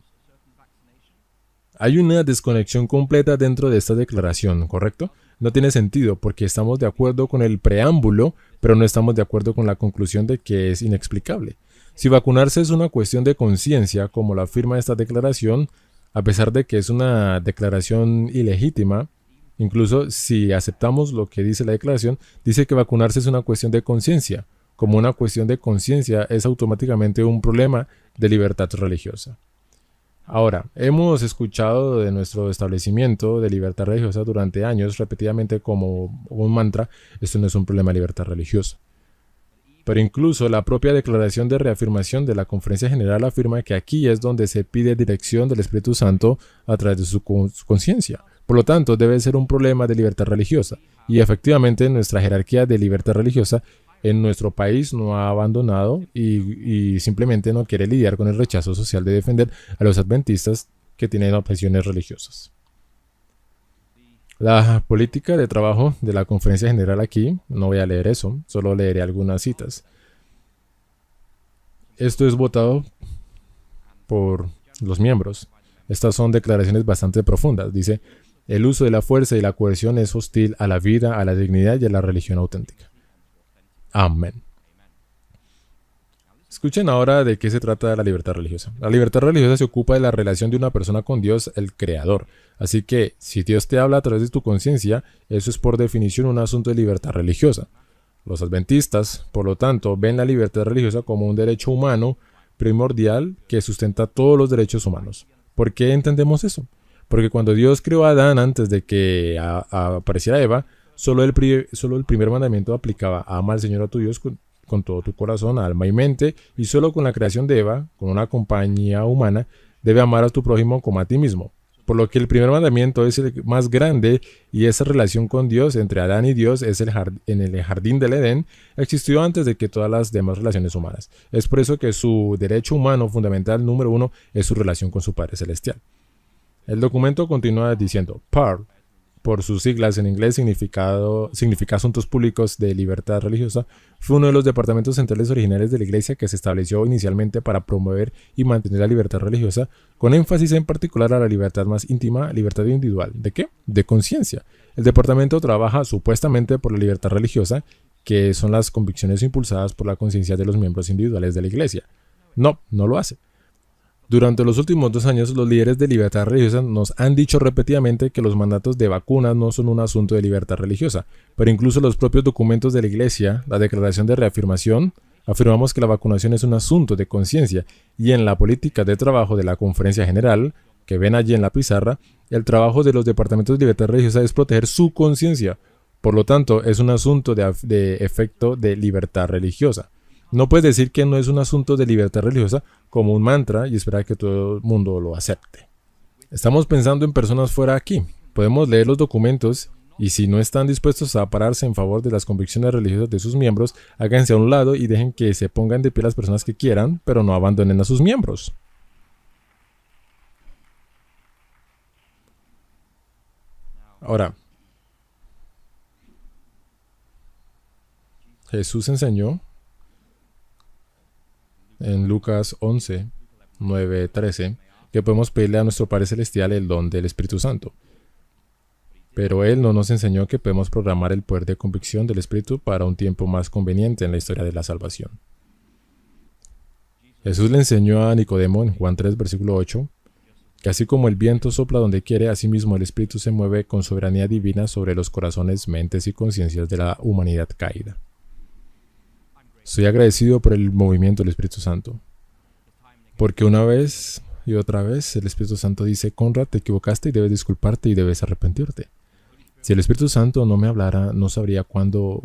Hay una desconexión completa dentro de esta declaración, ¿correcto? No tiene sentido porque estamos de acuerdo con el preámbulo, pero no estamos de acuerdo con la conclusión de que es inexplicable. Si vacunarse es una cuestión de conciencia, como lo afirma esta declaración, a pesar de que es una declaración ilegítima, incluso si aceptamos lo que dice la declaración, dice que vacunarse es una cuestión de conciencia. Como una cuestión de conciencia es automáticamente un problema de libertad religiosa. Ahora, hemos escuchado de nuestro establecimiento de libertad religiosa durante años repetidamente como un mantra: esto no es un problema de libertad religiosa. Pero incluso la propia declaración de reafirmación de la Conferencia General afirma que aquí es donde se pide dirección del Espíritu Santo a través de su conciencia. Por lo tanto, debe ser un problema de libertad religiosa. Y efectivamente, nuestra jerarquía de libertad religiosa en nuestro país no ha abandonado y simplemente no quiere lidiar con el rechazo social de defender a los adventistas que tienen objeciones religiosas. La política de trabajo de la Conferencia General aquí, no voy a leer eso, solo leeré algunas citas. Esto es votado por los miembros. Estas son declaraciones bastante profundas. Dice: el uso de la fuerza y la coerción es hostil a la vida, a la dignidad y a la religión auténtica. Amén. Escuchen ahora de qué se trata la libertad religiosa. La libertad religiosa se ocupa de la relación de una persona con Dios, el Creador. Así que, si Dios te habla a través de tu conciencia, eso es por definición un asunto de libertad religiosa. Los adventistas, por lo tanto, ven la libertad religiosa como un derecho humano primordial que sustenta todos los derechos humanos. ¿Por qué entendemos eso? Porque cuando Dios creó a Adán antes de que apareciera Eva, solo el primer mandamiento aplicaba: ama al Señor a tu Dios con todo tu corazón, alma y mente, y solo con la creación de Eva, con una compañía humana, debe amar a tu prójimo como a ti mismo. Por lo que el primer mandamiento es el más grande y esa relación con Dios entre Adán y Dios es en el jardín del Edén existió antes de que todas las demás relaciones humanas. Es por eso que su derecho humano fundamental número uno es su relación con su Padre Celestial. El documento continúa diciendo, PAR, por sus siglas en inglés significa Asuntos Públicos de Libertad Religiosa, fue uno de los departamentos centrales originales de la Iglesia que se estableció inicialmente para promover y mantener la libertad religiosa, con énfasis en particular a la libertad más íntima, libertad individual. ¿De qué? De conciencia. El departamento trabaja supuestamente por la libertad religiosa, que son las convicciones impulsadas por la conciencia de los miembros individuales de la Iglesia. No, no lo hace. Durante los últimos 2 años, los líderes de libertad religiosa nos han dicho repetidamente que los mandatos de vacunas no son un asunto de libertad religiosa, pero incluso los propios documentos de la Iglesia, la Declaración de Reafirmación, afirmamos que la vacunación es un asunto de conciencia, y en la política de trabajo de la Conferencia General, que ven allí en la pizarra, el trabajo de los departamentos de libertad religiosa es proteger su conciencia. Por lo tanto, es un asunto de efecto de libertad religiosa. No puedes decir que no es un asunto de libertad religiosa como un mantra y esperar que todo el mundo lo acepte. Estamos pensando en personas fuera aquí. Podemos leer los documentos y si no están dispuestos a pararse en favor de las convicciones religiosas de sus miembros, háganse a un lado y dejen que se pongan de pie las personas que quieran, pero no abandonen a sus miembros. Ahora, Jesús enseñó en Lucas 11, 9, 13, que podemos pedirle a nuestro Padre Celestial el don del Espíritu Santo. Pero Él no nos enseñó que podemos programar el poder de convicción del Espíritu para un tiempo más conveniente en la historia de la salvación. Jesús le enseñó a Nicodemo en Juan 3, versículo 8, que así como el viento sopla donde quiere, asimismo el Espíritu se mueve con soberanía divina sobre los corazones, mentes y conciencias de la humanidad caída. Estoy agradecido por el movimiento del Espíritu Santo, porque una vez y otra vez el Espíritu Santo dice, Conrad, te equivocaste y debes disculparte y debes arrepentirte. Si el Espíritu Santo no me hablara, no sabría cuándo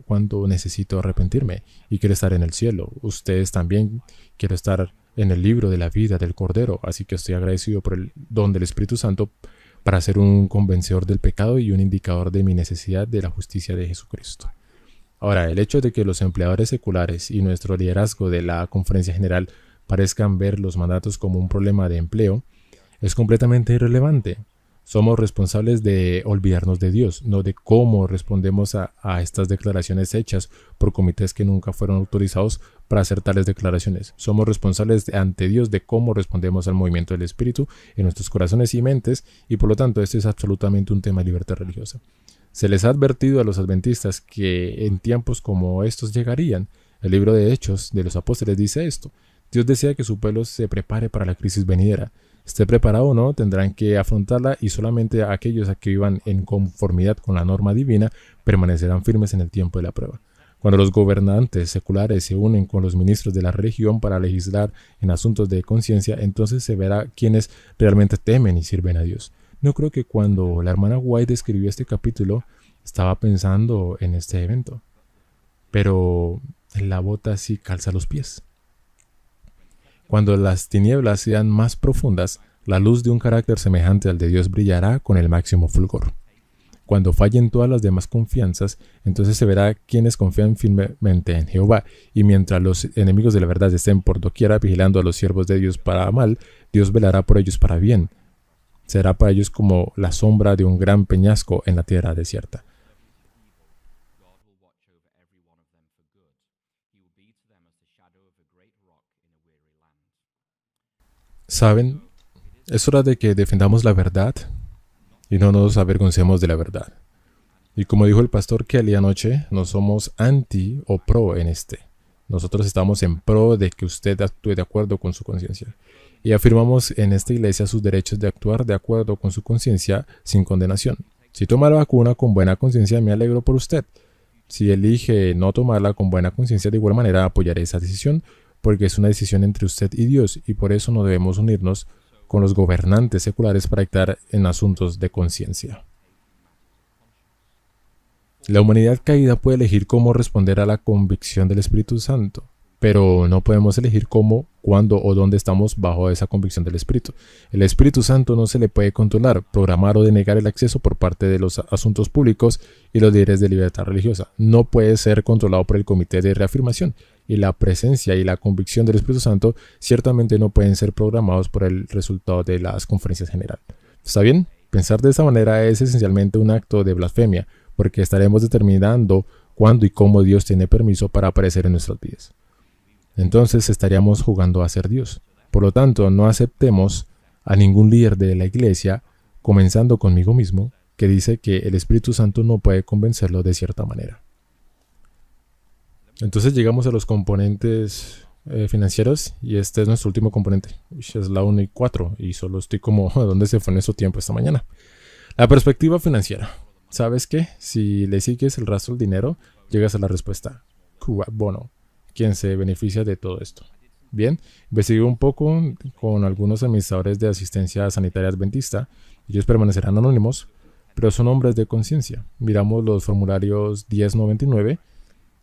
necesito arrepentirme y quiero estar en el cielo. Ustedes también quieren estar en el libro de la vida del Cordero, así que estoy agradecido por el don del Espíritu Santo para ser un convencedor del pecado y un indicador de mi necesidad de la justicia de Jesucristo. Ahora, el hecho de que los empleadores seculares y nuestro liderazgo de la Conferencia General parezcan ver los mandatos como un problema de empleo es completamente irrelevante. Somos responsables de olvidarnos de Dios, no de cómo respondemos a estas declaraciones hechas por comités que nunca fueron autorizados para hacer tales declaraciones. Somos responsables ante Dios de cómo respondemos al movimiento del Espíritu en nuestros corazones y mentes, y por lo tanto este es absolutamente un tema de libertad religiosa. Se les ha advertido a los adventistas que en tiempos como estos llegarían. El libro de Hechos de los Apóstoles dice esto. Dios desea que su pueblo se prepare para la crisis venidera. Esté preparado o no, tendrán que afrontarla y solamente aquellos que vivan en conformidad con la norma divina permanecerán firmes en el tiempo de la prueba. Cuando los gobernantes seculares se unen con los ministros de la religión para legislar en asuntos de conciencia, entonces se verá quienes realmente temen y sirven a Dios. No creo que cuando la hermana White escribió este capítulo estaba pensando en este evento, pero la bota sí calza los pies. Cuando las tinieblas sean más profundas, la luz de un carácter semejante al de Dios brillará con el máximo fulgor. Cuando fallen todas las demás confianzas, entonces se verá quienes confían firmemente en Jehová, y mientras los enemigos de la verdad estén por doquiera vigilando a los siervos de Dios para mal, Dios velará por ellos para bien. Será para ellos como la sombra de un gran peñasco en la tierra desierta. ¿Saben? Es hora de que defendamos la verdad y no nos avergoncemos de la verdad. Y como dijo el pastor Kelly anoche, no somos anti o pro en este. Nosotros estamos en pro de que usted actúe de acuerdo con su conciencia. Y afirmamos en esta iglesia sus derechos de actuar de acuerdo con su conciencia sin condenación. Si toma la vacuna con buena conciencia, me alegro por usted. Si elige no tomarla con buena conciencia, de igual manera apoyaré esa decisión, porque es una decisión entre usted y Dios, y por eso no debemos unirnos con los gobernantes seculares para actuar en asuntos de conciencia. La humanidad caída puede elegir cómo responder a la convicción del Espíritu Santo, pero no podemos elegir cómo, cuándo o dónde estamos bajo esa convicción del Espíritu. El Espíritu Santo no se le puede controlar, programar o denegar el acceso por parte de los asuntos públicos y los líderes de libertad religiosa. No puede ser controlado por el Comité de Reafirmación, y la presencia y la convicción del Espíritu Santo ciertamente no pueden ser programados por el resultado de las conferencias generales. ¿Está bien? Pensar de esa manera es esencialmente un acto de blasfemia, porque estaremos determinando cuándo y cómo Dios tiene permiso para aparecer en nuestras vidas. Entonces estaríamos jugando a ser Dios. Por lo tanto, no aceptemos a ningún líder de la iglesia, comenzando conmigo mismo, que dice que el Espíritu Santo no puede convencerlo de cierta manera. Entonces llegamos a los componentes financieros, y este es nuestro último componente. Es la 1 y 4 y solo estoy como ¿dónde se fue nuestro tiempo esta mañana? La perspectiva financiera. ¿Sabes qué? Si le sigues el rastro del dinero, llegas a la respuesta. Cuba Bono, quien se beneficia de todo esto. Bien, investigué un poco con algunos administradores de asistencia sanitaria adventista. Ellos permanecerán anónimos, pero son hombres de conciencia. Miramos los formularios 1099.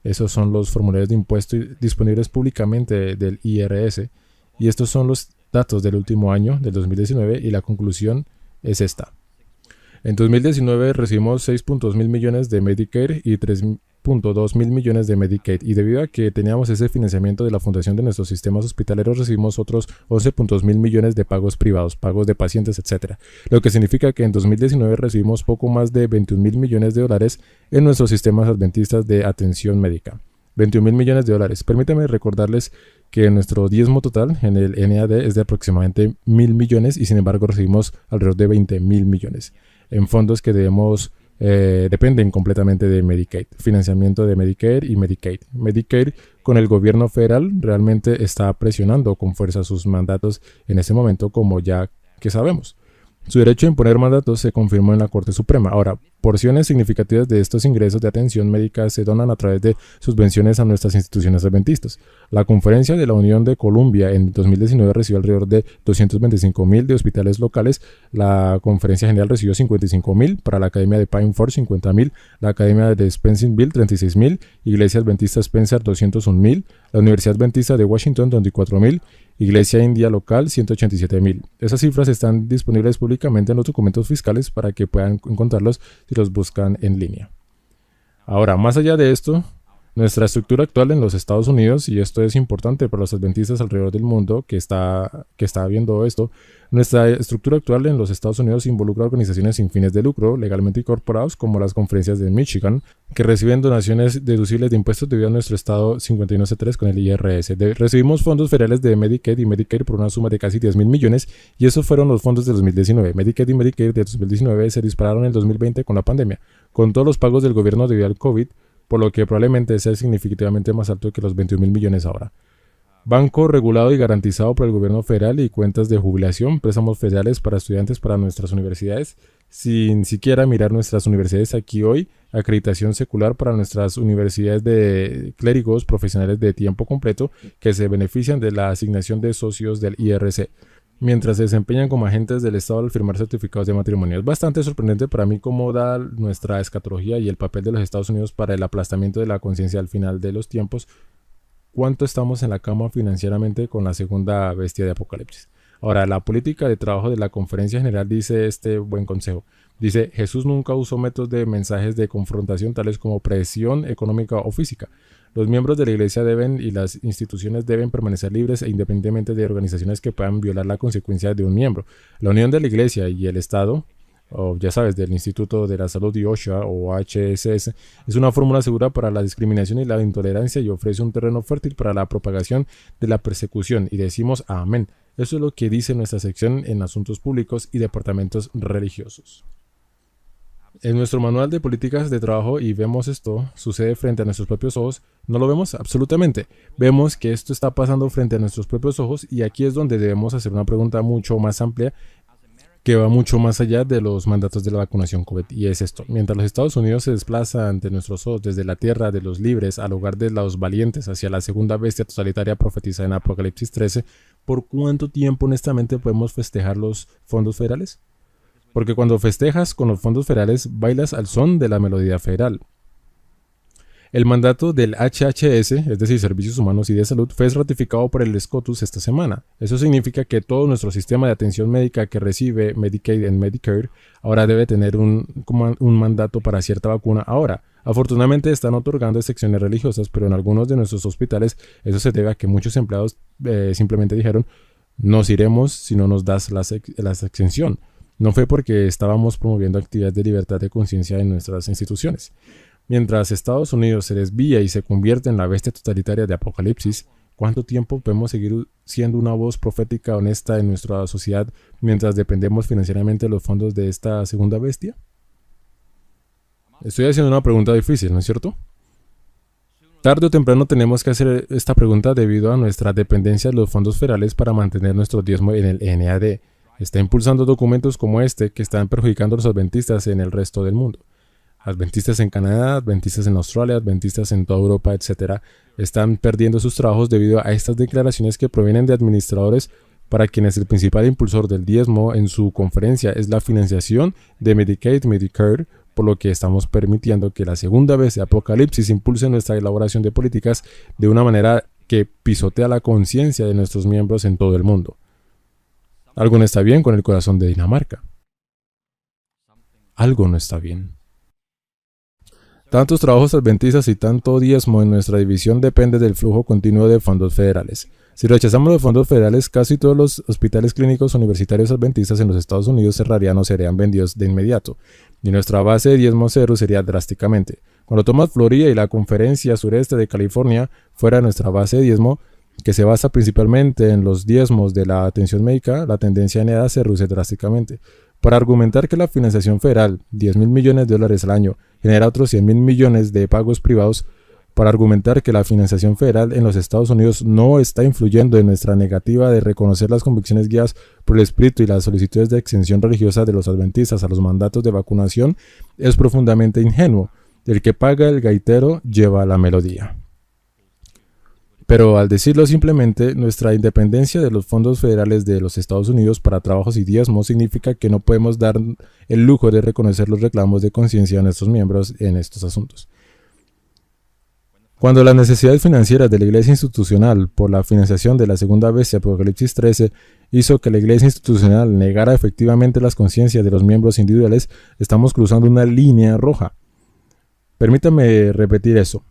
Esos son los formularios de impuesto disponibles públicamente del IRS. Y estos son los datos del último año, del 2019, y la conclusión es esta. En 2019 recibimos 6.2 mil millones de Medicare y 3.2 mil millones de Medicaid, y debido a que teníamos ese financiamiento de la fundación de nuestros sistemas hospitaleros, recibimos otros 11.2 mil millones de pagos privados, pagos de pacientes, etc. Lo que significa que en 2019 recibimos poco más de 21 mil millones de dólares en nuestros sistemas adventistas de atención médica. 21 mil millones de dólares. Permítanme recordarles que nuestro diezmo total en el NAD es de aproximadamente 1.000 millones, y sin embargo recibimos alrededor de 20 mil millones en fondos que dependen completamente de Medicaid, financiamiento de Medicare y Medicaid. Medicare, con el gobierno federal, realmente está presionando con fuerza sus mandatos en ese momento, como ya que sabemos. Su derecho a imponer mandatos se confirmó en la Corte Suprema. Ahora, porciones significativas de estos ingresos de atención médica se donan a través de subvenciones a nuestras instituciones adventistas. La Conferencia de la Unión de Columbia en 2019 recibió alrededor de 225,000 de hospitales locales. La Conferencia General recibió 55,000, para la Academia de Pine Forest 50,000, la Academia de Spencerville 36,000, Iglesia Adventista Spencer 201,000, la Universidad Adventista de Washington 24,000, Iglesia India Local 187,000. Esas cifras están disponibles públicamente en los documentos fiscales para que puedan encontrarlos si los buscan en línea. Ahora, más allá de esto, nuestra estructura actual en los Estados Unidos, y esto es importante para los adventistas alrededor del mundo que está viendo esto, nuestra estructura actual en los Estados Unidos involucra organizaciones sin fines de lucro, legalmente incorporados, como las conferencias de Michigan, que reciben donaciones deducibles de impuestos debido a nuestro estado 51C3 con el IRS. Recibimos fondos federales de Medicaid y Medicare por una suma de casi 10 mil millones, y esos fueron los fondos de 2019. Medicaid y Medicare de 2019 se dispararon en el 2020 con la pandemia, con todos los pagos del gobierno debido al COVID, por lo que probablemente sea significativamente más alto que los 21 mil millones ahora. Banco regulado y garantizado por el gobierno federal y cuentas de jubilación, préstamos federales para estudiantes para nuestras universidades, sin siquiera mirar nuestras universidades aquí hoy, acreditación secular para nuestras universidades de clérigos profesionales de tiempo completo que se benefician de la asignación de socios del IRC, mientras se desempeñan como agentes del Estado al firmar certificados de matrimonio. Es bastante sorprendente para mí cómo da nuestra escatología y el papel de los Estados Unidos para el aplastamiento de la conciencia al final de los tiempos, cuánto estamos en la cama financieramente con la segunda bestia de Apocalipsis. Ahora, la política de trabajo de la Conferencia General dice este buen consejo. Dice, Jesús nunca usó métodos de mensajes de confrontación tales como presión económica o física. Los miembros de la iglesia y las instituciones deben permanecer libres e independientemente de organizaciones que puedan violar la consecuencia de un miembro. La unión de la iglesia y el Estado, o ya sabes, del Instituto de la Salud de OSHA o HSS, es una fórmula segura para la discriminación y la intolerancia y ofrece un terreno fértil para la propagación de la persecución. Y decimos amén. Eso es lo que dice nuestra sección en Asuntos Públicos y Departamentos Religiosos. En nuestro manual de políticas de trabajo, y vemos esto sucede frente a nuestros propios ojos, ¿no lo vemos? Absolutamente. Vemos que esto está pasando frente a nuestros propios ojos, y aquí es donde debemos hacer una pregunta mucho más amplia que va mucho más allá de los mandatos de la vacunación COVID, y es esto. Mientras los Estados Unidos se desplaza ante nuestros ojos desde la tierra de los libres al hogar de los valientes hacia la segunda bestia totalitaria profetizada en Apocalipsis 13, ¿por cuánto tiempo honestamente podemos festejar los fondos federales? Porque cuando festejas con los fondos federales, bailas al son de la melodía federal. El mandato del HHS, es decir, Servicios Humanos y de Salud, fue ratificado por el SCOTUS esta semana. Eso significa que todo nuestro sistema de atención médica que recibe Medicaid y Medicare ahora debe tener un mandato para cierta vacuna ahora. Afortunadamente están otorgando excepciones religiosas, pero en algunos de nuestros hospitales eso se debe a que muchos empleados simplemente dijeron: nos iremos si no nos das la exención. No fue porque estábamos promoviendo actividades de libertad de conciencia en nuestras instituciones. Mientras Estados Unidos se desvía y se convierte en la bestia totalitaria de Apocalipsis, ¿cuánto tiempo podemos seguir siendo una voz profética honesta en nuestra sociedad mientras dependemos financieramente de los fondos de esta segunda bestia? Estoy haciendo una pregunta difícil, ¿no es cierto? Tarde o temprano tenemos que hacer esta pregunta debido a nuestra dependencia de los fondos federales para mantener nuestro diezmo en el NAD. Está impulsando documentos como este que están perjudicando a los adventistas en el resto del mundo. Adventistas en Canadá, adventistas en Australia, adventistas en toda Europa, etc. están perdiendo sus trabajos debido a estas declaraciones que provienen de administradores para quienes el principal impulsor del diezmo en su conferencia es la financiación de Medicaid y Medicare, por lo que estamos permitiendo que la segunda vez de Apocalipsis impulse nuestra elaboración de políticas de una manera que pisotea la conciencia de nuestros miembros en todo el mundo. Algo no está bien con el corazón de Dinamarca. Algo no está bien. Tantos trabajos adventistas y tanto diezmo en nuestra división depende del flujo continuo de fondos federales. Si rechazamos los fondos federales, casi todos los hospitales clínicos universitarios adventistas en los Estados Unidos cerrarían o serían vendidos de inmediato, y nuestra base de diezmo cero sería drásticamente. Cuando Thomas Florida y la Conferencia Sureste de California fuera nuestra base de diezmo, que se basa principalmente en los diezmos de la atención médica, la tendencia NEDA se reduce drásticamente. Para argumentar que la financiación federal, $10,000 millones al año, genera otros $100,000 millones de pagos privados, para argumentar que la financiación federal en los Estados Unidos no está influyendo en nuestra negativa de reconocer las convicciones guiadas por el Espíritu y las solicitudes de exención religiosa de los adventistas a los mandatos de vacunación, es profundamente ingenuo. El que paga el gaitero lleva la melodía. Pero al decirlo simplemente, nuestra independencia de los fondos federales de los Estados Unidos para trabajos y diezmos significa que no podemos dar el lujo de reconocer los reclamos de conciencia de nuestros miembros en estos asuntos. Cuando las necesidades financieras de la iglesia institucional por la financiación de la segunda bestia Apocalipsis 13 hizo que la iglesia institucional negara efectivamente las conciencias de los miembros individuales, estamos cruzando una línea roja. Permítame repetir eso.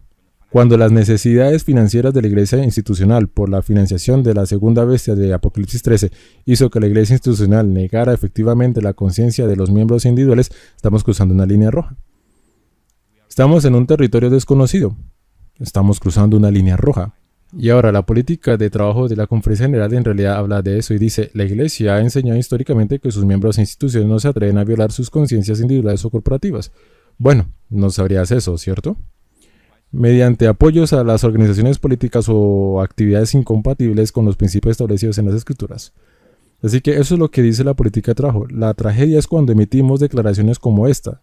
Cuando las necesidades financieras de la iglesia institucional por la financiación de la segunda bestia de Apocalipsis 13 hizo que la iglesia institucional negara efectivamente la conciencia de los miembros individuales, estamos cruzando una línea roja. Estamos en un territorio desconocido. Estamos cruzando una línea roja. Y ahora la política de trabajo de la Conferencia General en realidad habla de eso y dice: la iglesia ha enseñado históricamente que sus miembros e instituciones no se atreven a violar sus conciencias individuales o corporativas. Bueno, no sabrías eso, ¿cierto? Mediante apoyos a las organizaciones políticas o actividades incompatibles con los principios establecidos en las Escrituras. Así que eso es lo que dice la política de trabajo. La tragedia es cuando emitimos declaraciones como esta.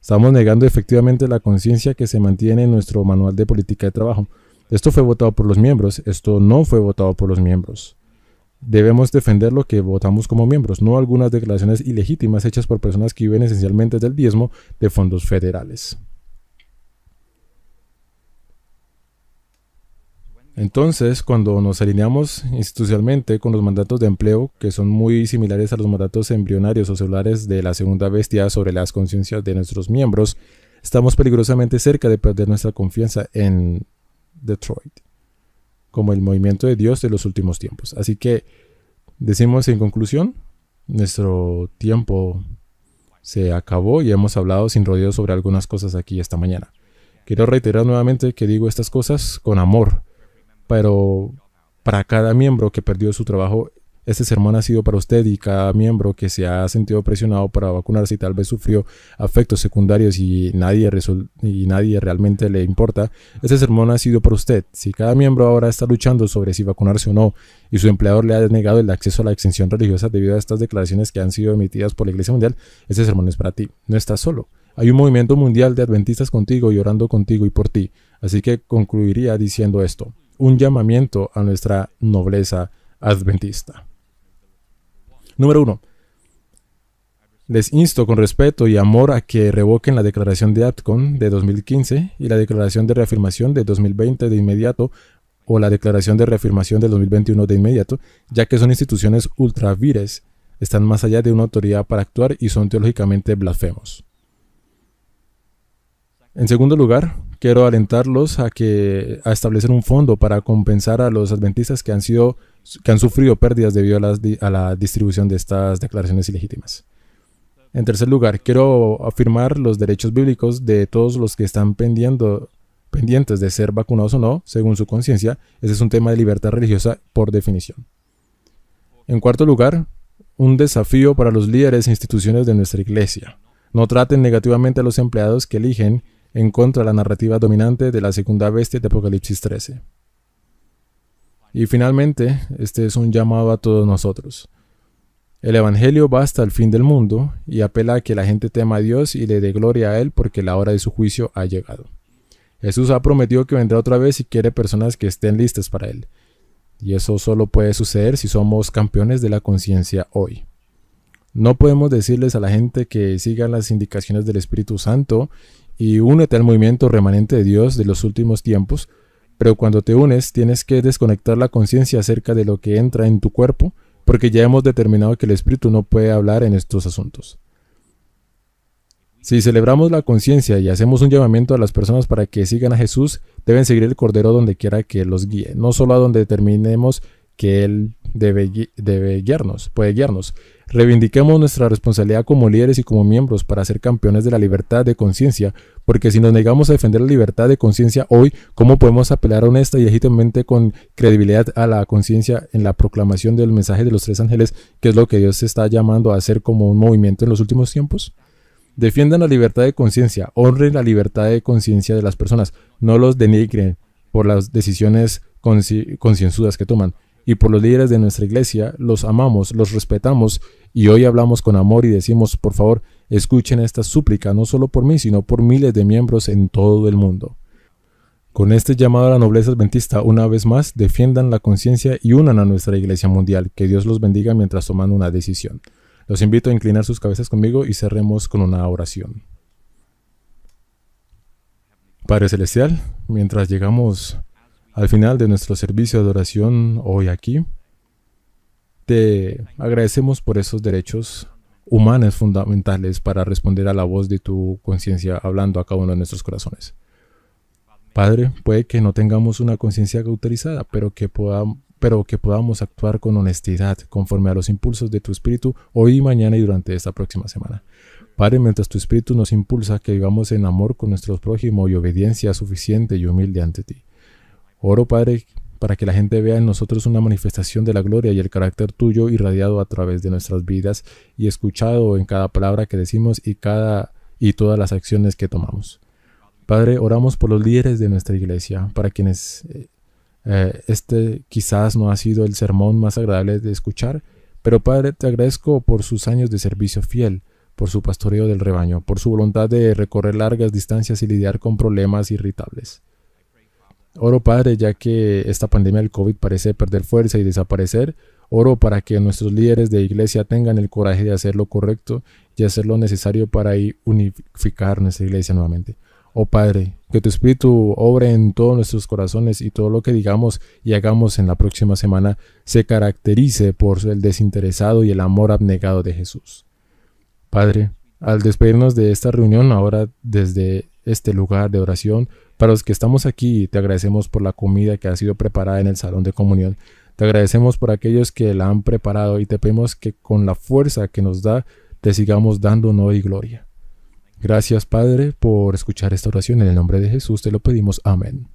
Estamos negando efectivamente la conciencia que se mantiene en nuestro manual de política de trabajo. Esto fue votado por los miembros, esto no fue votado por los miembros. Debemos defender lo que votamos como miembros, no algunas declaraciones ilegítimas hechas por personas que viven esencialmente del diezmo de fondos federales. Entonces, cuando nos alineamos institucionalmente con los mandatos de empleo, que son muy similares a los mandatos embrionarios o celulares de la segunda bestia sobre las conciencias de nuestros miembros, estamos peligrosamente cerca de perder nuestra confianza en Detroit, como el movimiento de Dios de los últimos tiempos. Así que, decimos en conclusión, nuestro tiempo se acabó y hemos hablado sin rodeos sobre algunas cosas aquí esta mañana. Quiero reiterar nuevamente que digo estas cosas con amor, pero para cada miembro que perdió su trabajo, este sermón ha sido para usted, y cada miembro que se ha sentido presionado para vacunarse y tal vez sufrió afectos secundarios y nadie realmente le importa, este sermón ha sido para usted. Si cada miembro ahora está luchando sobre si vacunarse o no y su empleador le ha negado el acceso a la exención religiosa debido a estas declaraciones que han sido emitidas por la Iglesia Mundial, este sermón es para ti. No estás solo. Hay un movimiento mundial de adventistas contigo y orando contigo y por ti. Así que concluiría diciendo esto: un llamamiento a nuestra nobleza adventista. Número 1. Les insto con respeto y amor a que revoquen la declaración de ATCON de 2015 y la declaración de reafirmación de 2020 de inmediato, o la declaración de reafirmación del 2021 de inmediato, ya que son instituciones ultravires, están más allá de una autoridad para actuar y son teológicamente blasfemos. En segundo lugar, quiero alentarlos a establecer un fondo para compensar a los adventistas que han sufrido pérdidas debido a la distribución de estas declaraciones ilegítimas. En tercer lugar, quiero afirmar los derechos bíblicos de todos los que están pendientes de ser vacunados o no, según su conciencia. Ese es un tema de libertad religiosa por definición. En cuarto lugar, un desafío para los líderes e instituciones de nuestra iglesia. No traten negativamente a los empleados que eligen en contra de la narrativa dominante de la segunda bestia de Apocalipsis 13. Y finalmente, este es un llamado a todos nosotros. El Evangelio va hasta el fin del mundo y apela a que la gente tema a Dios y le dé gloria a Él porque la hora de su juicio ha llegado. Jesús ha prometido que vendrá otra vez y quiere personas que estén listas para Él. Y eso solo puede suceder si somos campeones de la conciencia hoy. No podemos decirles a la gente que sigan las indicaciones del Espíritu Santo y únete al movimiento remanente de Dios de los últimos tiempos, pero cuando te unes tienes que desconectar la conciencia acerca de lo que entra en tu cuerpo, porque ya hemos determinado que el Espíritu no puede hablar en estos asuntos. Si celebramos la conciencia y hacemos un llamamiento a las personas para que sigan a Jesús, deben seguir el Cordero donde quiera que los guíe, no solo a donde determinemos que Él puede guiarnos. Reivindiquemos nuestra responsabilidad como líderes y como miembros para ser campeones de la libertad de conciencia, porque si nos negamos a defender la libertad de conciencia hoy, ¿cómo podemos apelar honesta y legítimamente con credibilidad a la conciencia en la proclamación del mensaje de los tres ángeles, que es lo que Dios está llamando a hacer como un movimiento en los últimos tiempos? Defiendan la libertad de conciencia, honren la libertad de conciencia de las personas, no los denigren por las decisiones concienzudas que toman. Y por los líderes de nuestra iglesia, los amamos, los respetamos y hoy hablamos con amor y decimos, por favor, escuchen esta súplica, no solo por mí, sino por miles de miembros en todo el mundo. Con este llamado a la nobleza adventista, una vez más, defiendan la conciencia y unan a nuestra iglesia mundial. Que Dios los bendiga mientras toman una decisión. Los invito a inclinar sus cabezas conmigo y cerremos con una oración. Padre Celestial, mientras llegamos al final de nuestro servicio de oración hoy aquí, te agradecemos por esos derechos humanos fundamentales para responder a la voz de tu conciencia hablando a cada uno de nuestros corazones. Padre, puede que no tengamos una conciencia cauterizada, pero que podamos actuar con honestidad conforme a los impulsos de tu Espíritu hoy, mañana y durante esta próxima semana. Padre, mientras tu Espíritu nos impulsa que vivamos en amor con nuestros prójimos y obediencia suficiente y humilde ante ti. Oro, Padre, para que la gente vea en nosotros una manifestación de la gloria y el carácter tuyo irradiado a través de nuestras vidas y escuchado en cada palabra que decimos y todas las acciones que tomamos. Padre, oramos por los líderes de nuestra iglesia, para quienes este quizás no ha sido el sermón más agradable de escuchar, pero Padre, te agradezco por sus años de servicio fiel, por su pastoreo del rebaño, por su voluntad de recorrer largas distancias y lidiar con problemas irritables. Oro, Padre, ya que esta pandemia del COVID parece perder fuerza y desaparecer, oro para que nuestros líderes de iglesia tengan el coraje de hacer lo correcto y hacer lo necesario para unificar nuestra iglesia nuevamente. Oh Padre, que tu Espíritu obre en todos nuestros corazones y todo lo que digamos y hagamos en la próxima semana se caracterice por el desinteresado y el amor abnegado de Jesús. Padre, al despedirnos de esta reunión ahora desde este lugar de oración, para los que estamos aquí, te agradecemos por la comida que ha sido preparada en el salón de comunión. Te agradecemos por aquellos que la han preparado y te pedimos que con la fuerza que nos da, te sigamos dando honor y gloria. Gracias, Padre, por escuchar esta oración. En el nombre de Jesús te lo pedimos. Amén.